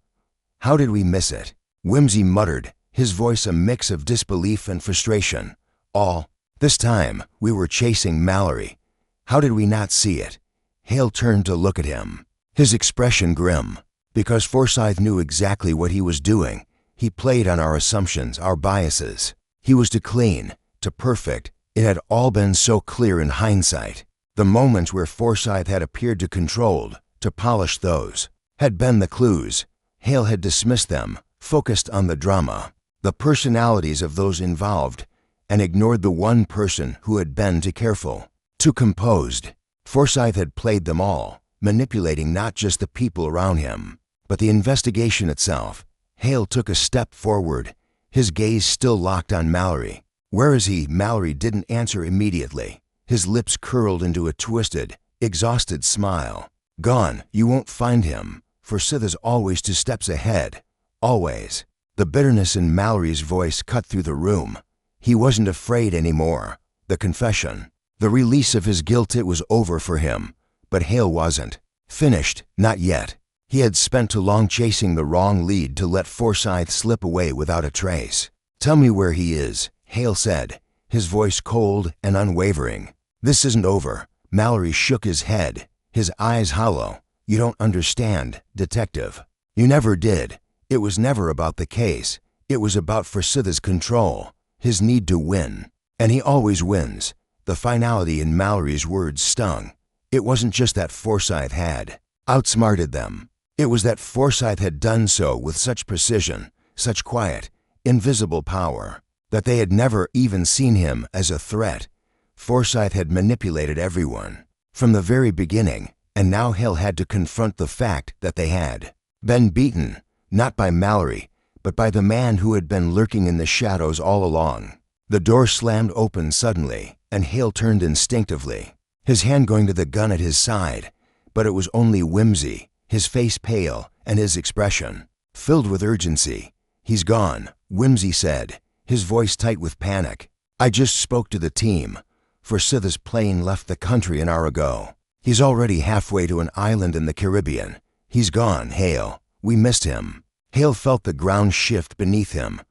"How did we miss it?" Whimsy muttered, his voice a mix of disbelief and frustration. "All this time, we were chasing Mallory. How did we not see it?" Hale turned to look at him, his expression grim. Because Forsyth knew exactly what he was doing, he played on our assumptions, our biases. He was to clean, to perfect. It had all been so clear in hindsight. The moments where Forsyth had appeared to controlled, to polish those, had been the clues. Hale had dismissed them, focused on the drama, the personalities of those involved, and ignored the one person who had been too careful, too composed. Forsyth had played them all, manipulating not just the people around him, but the investigation itself. Hale took a step forward, his gaze still locked on Mallory. "Where is he?" Mallory didn't answer immediately. His lips curled into a twisted, exhausted smile. "Gone. You won't find him. Forsyth is always 2 steps ahead. Always." The bitterness in Mallory's voice cut through the room. He wasn't afraid anymore. The confession, the release of his guilt, it was over for him. But Hale wasn't finished, not yet. He had spent too long chasing the wrong lead to let Forsyth slip away without a trace. "Tell me where he is," Hale said, his voice cold and unwavering. "This isn't over." Mallory shook his head, his eyes hollow. "You don't understand, detective. You never did. It was never about the case. It was about Forsyth's control, his need to win. And he always wins." The finality in Mallory's words stung. It wasn't just that Forsyth had outsmarted them. It was that Forsyth had done so with such precision, such quiet, invisible power, that they had never even seen him as a threat. Forsyth had manipulated everyone from the very beginning, and now Hale had to confront the fact that they had been beaten, not by Mallory, but by the man who had been lurking in the shadows all along. The door slammed open suddenly, and Hale turned instinctively, his hand going to the gun at his side. But it was only Whimsy, his face pale and his expression filled with urgency. "He's gone," Whimsy said, his voice tight with panic. "I just spoke to the team. Forsyth's plane left the country an hour ago. He's already halfway to an island in the Caribbean. He's gone, Hale. We missed him." Hale felt the ground shift beneath him.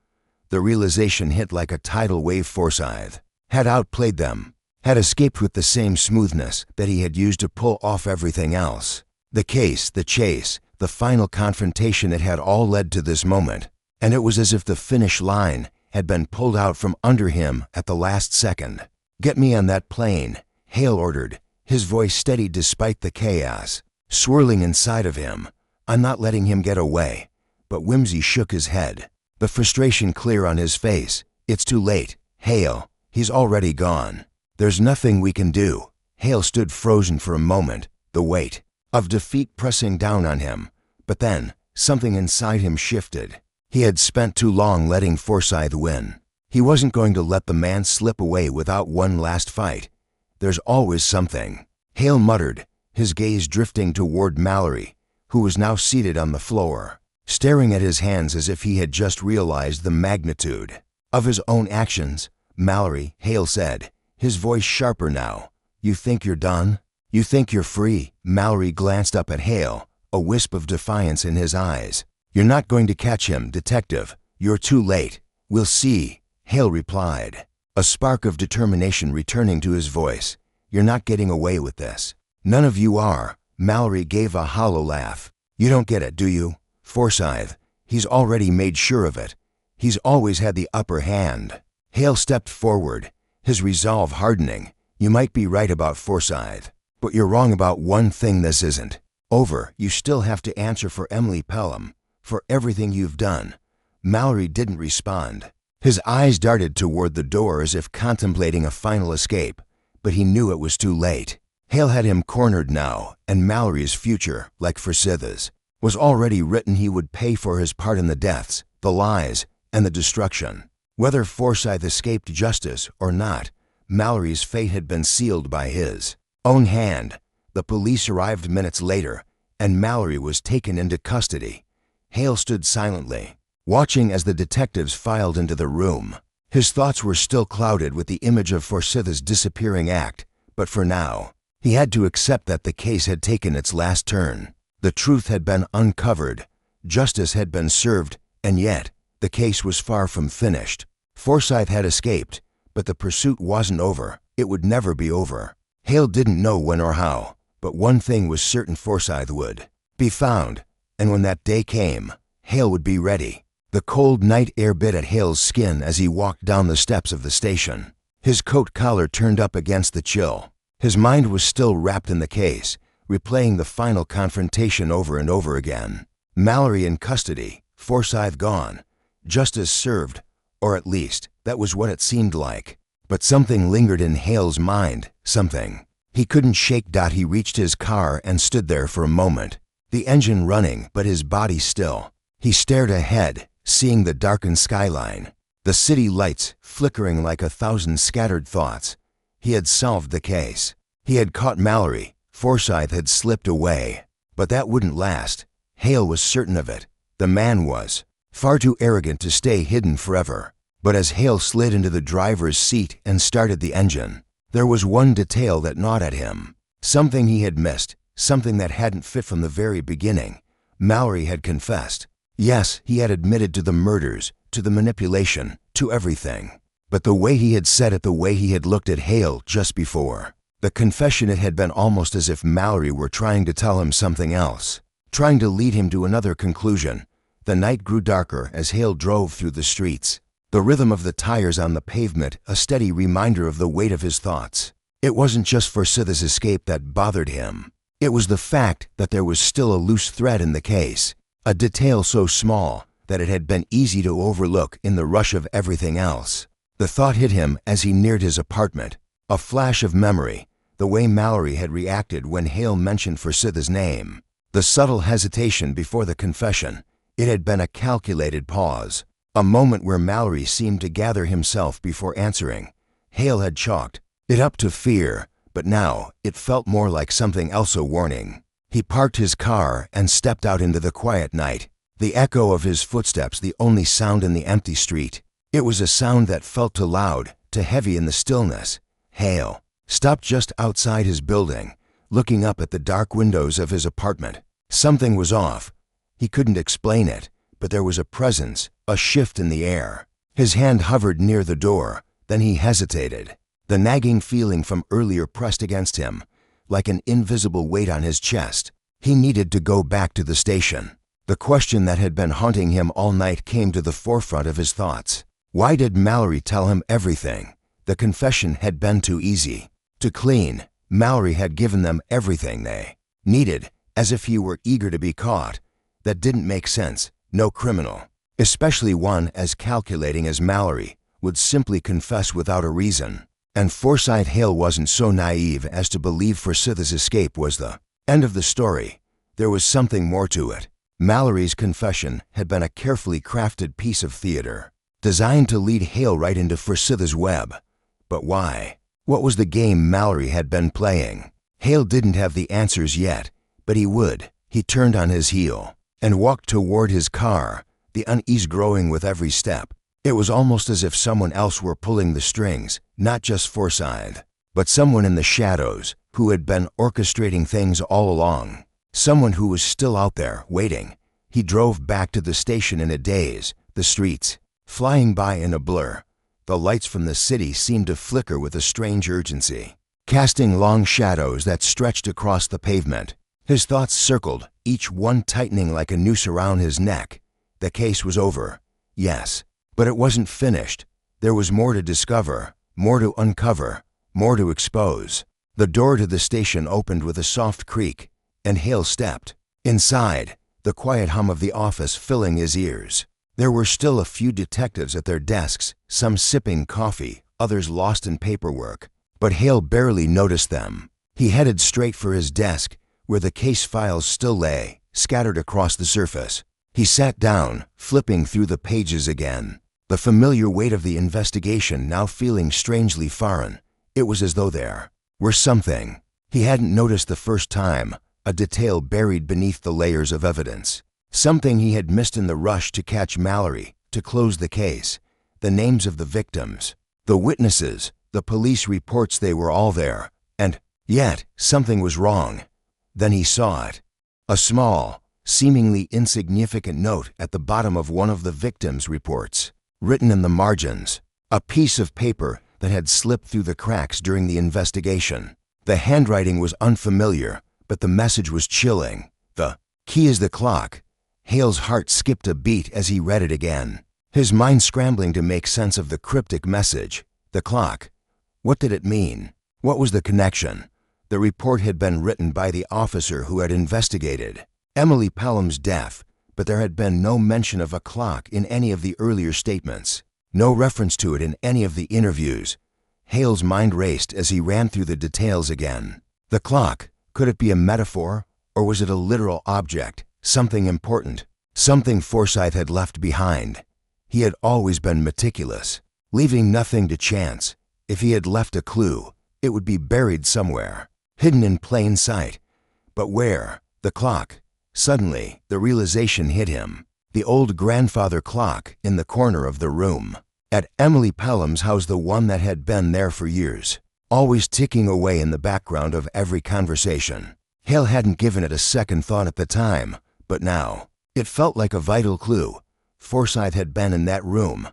The realization hit like a tidal wave. Forsyth had outplayed them, had escaped with the same smoothness that he had used to pull off everything else. The case, the chase, the final confrontation, it had all led to this moment, and it was as if the finish line had been pulled out from under him at the last second. "Get me on that plane," Hale ordered, his voice steady despite the chaos swirling inside of him. "I'm not letting him get away." But Whimsy shook his head, the frustration clear on his face. "It's too late, Hale. He's already gone. There's nothing we can do." Hale stood frozen for a moment, the weight of defeat pressing down on him. But then, something inside him shifted. He had spent too long letting Forsyth win. He wasn't going to let the man slip away without one last fight. "There's always something," Hale muttered, his gaze drifting toward Mallory, who was now seated on the floor, staring at his hands as if he had just realized the magnitude of his own actions. "Mallory," Hale said, his voice sharper now, "you think you're done? You think you're free?" Mallory glanced up at Hale, a wisp of defiance in his eyes. "You're not going to catch him, detective. You're too late." "We'll see," Hale replied, a spark of determination returning to his voice. "You're not getting away with this. None of you are." Mallory gave a hollow laugh. "You don't get it, do you? Forsyth, he's already made sure of it. He's always had the upper hand." Hale stepped forward, his resolve hardening. "You might be right about Forsyth, but you're wrong about one thing. This isn't over. You still have to answer for Emily Pelham, for everything you've done." Mallory didn't respond. His eyes darted toward the door as if contemplating a final escape, but he knew it was too late. Hale had him cornered now, and Mallory's future, like Forsyth's, was already written. He would pay for his part in the deaths, the lies, and the destruction. Whether Forsyth escaped justice or not, Mallory's fate had been sealed by his own hand. The police arrived minutes later, and Mallory was taken into custody. Hale stood silently, watching as the detectives filed into the room. His thoughts were still clouded with the image of Forsyth's disappearing act, but for now, he had to accept that the case had taken its last turn. The truth had been uncovered, justice had been served, and yet, the case was far from finished. Forsyth had escaped, but the pursuit wasn't over. It would never be over. Hale didn't know when or how, but one thing was certain: Forsyth would be found, and when that day came, Hale would be ready. The cold night air bit at Hale's skin as he walked down the steps of the station. His coat collar turned up against the chill. His mind was still wrapped in the case, replaying the final confrontation over and over again. Mallory in custody, Forsyth gone, justice served, or at least, that was what it seemed like. But something lingered in Hale's mind, something he couldn't shake. He reached his car and stood there for a moment, the engine running but his body still. He stared ahead, seeing the darkened skyline, the city lights flickering like 1,000 scattered thoughts. He had solved the case. He had caught Mallory. Forsyth had slipped away. But that wouldn't last. Hale was certain of it. The man was far too arrogant to stay hidden forever. But as Hale slid into the driver's seat and started the engine, there was one detail that gnawed at him. Something he had missed, something that hadn't fit from the very beginning. Mallory had confessed. Yes, he had admitted to the murders, to the manipulation, to everything. But the way he had said it, the way he had looked at Hale just before the confession, it had been almost as if Mallory were trying to tell him something else, trying to lead him to another conclusion. The night grew darker as Hale drove through the streets, the rhythm of the tires on the pavement a steady reminder of the weight of his thoughts. It wasn't just Forsyth's escape that bothered him. It was the fact that there was still a loose thread in the case, a detail so small that it had been easy to overlook in the rush of everything else. The thought hit him as he neared his apartment, a flash of memory, the way Mallory had reacted when Hale mentioned Forsyth's name, the subtle hesitation before the confession. It had been a calculated pause, a moment where Mallory seemed to gather himself before answering. Hale had chalked it up to fear, but now it felt more like something else, a warning. He parked his car and stepped out into the quiet night, the echo of his footsteps the only sound in the empty street. It was a sound that felt too loud, too heavy in the stillness. Hale stopped just outside his building, looking up at the dark windows of his apartment. Something was off. He couldn't explain it, but there was a presence, a shift in the air. His hand hovered near the door, then he hesitated. The nagging feeling from earlier pressed against him, like an invisible weight on his chest. He needed to go back to the station. The question that had been haunting him all night came to the forefront of his thoughts. Why did Mallory tell him everything? The confession had been too easy, too clean. Mallory had given them everything they needed, as if he were eager to be caught. That didn't make sense. No criminal, especially one as calculating as Mallory, would simply confess without a reason. And Forsyth Hale wasn't so naive as to believe Forsyth's escape was the end of the story. There was something more to it. Mallory's confession had been a carefully crafted piece of theater, designed to lead Hale right into Forsyth's web. But why? What was the game Mallory had been playing? Hale didn't have the answers yet, but he would. He turned on his heel and walked toward his car, the unease growing with every step. It was almost as if someone else were pulling the strings, not just Forsyth, but someone in the shadows who had been orchestrating things all along. Someone who was still out there, waiting. He drove back to the station in a daze, the streets flying by in a blur. The lights from the city seemed to flicker with a strange urgency, casting long shadows that stretched across the pavement. His thoughts circled, each one tightening like a noose around his neck. The case was over, yes, but it wasn't finished. There was more to discover, more to uncover, more to expose. The door to the station opened with a soft creak, and Hale stepped inside, the quiet hum of the office filling his ears. There were still a few detectives at their desks, some sipping coffee, others lost in paperwork. But Hale barely noticed them. He headed straight for his desk, where the case files still lay, scattered across the surface. He sat down, flipping through the pages again, the familiar weight of the investigation now feeling strangely foreign. It was as though there were something He hadn't noticed the first time, a detail buried beneath the layers of evidence. Something he had missed in the rush to catch Mallory, to close the case. The names of the victims, the witnesses, the police reports, they were all there. And yet, something was wrong. Then he saw it. A small, seemingly insignificant note at the bottom of one of the victims' reports, written in the margins. A piece of paper that had slipped through the cracks during the investigation. The handwriting was unfamiliar, but the message was chilling. The key is the clock. Hale's heart skipped a beat as he read it again, his mind scrambling to make sense of the cryptic message. The clock. What did it mean? What was the connection? The report had been written by the officer who had investigated Emily Pelham's death, but there had been no mention of a clock in any of the earlier statements, no reference to it in any of the interviews. Hale's mind raced as he ran through the details again. The clock, could it be a metaphor, or was it a literal object, something important, something Forsyth had left behind? He had always been meticulous, leaving nothing to chance. If he had left a clue, it would be buried somewhere, hidden in plain sight. But where? The clock. Suddenly, the realization hit him. The old grandfather clock in the corner of the room. At Emily Pelham's house, the one that had been there for years, always ticking away in the background of every conversation. Hale hadn't given it a second thought at the time, but now, it felt like a vital clue. Forsyth had been in that room.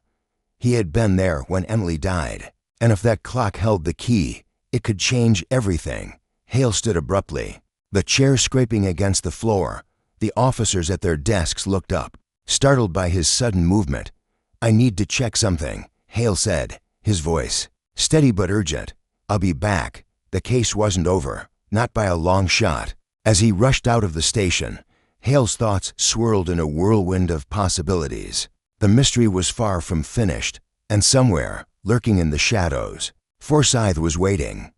He had been there when Emily died. And if that clock held the key, it could change everything. Hale stood abruptly, the chair scraping against the floor. The officers at their desks looked up, startled by his sudden movement. "I need to check something," Hale said, his voice steady but urgent. "I'll be back." The case wasn't over, not by a long shot. As he rushed out of the station, Hale's thoughts swirled in a whirlwind of possibilities. The mystery was far from finished, and somewhere, lurking in the shadows, Forsyth was waiting.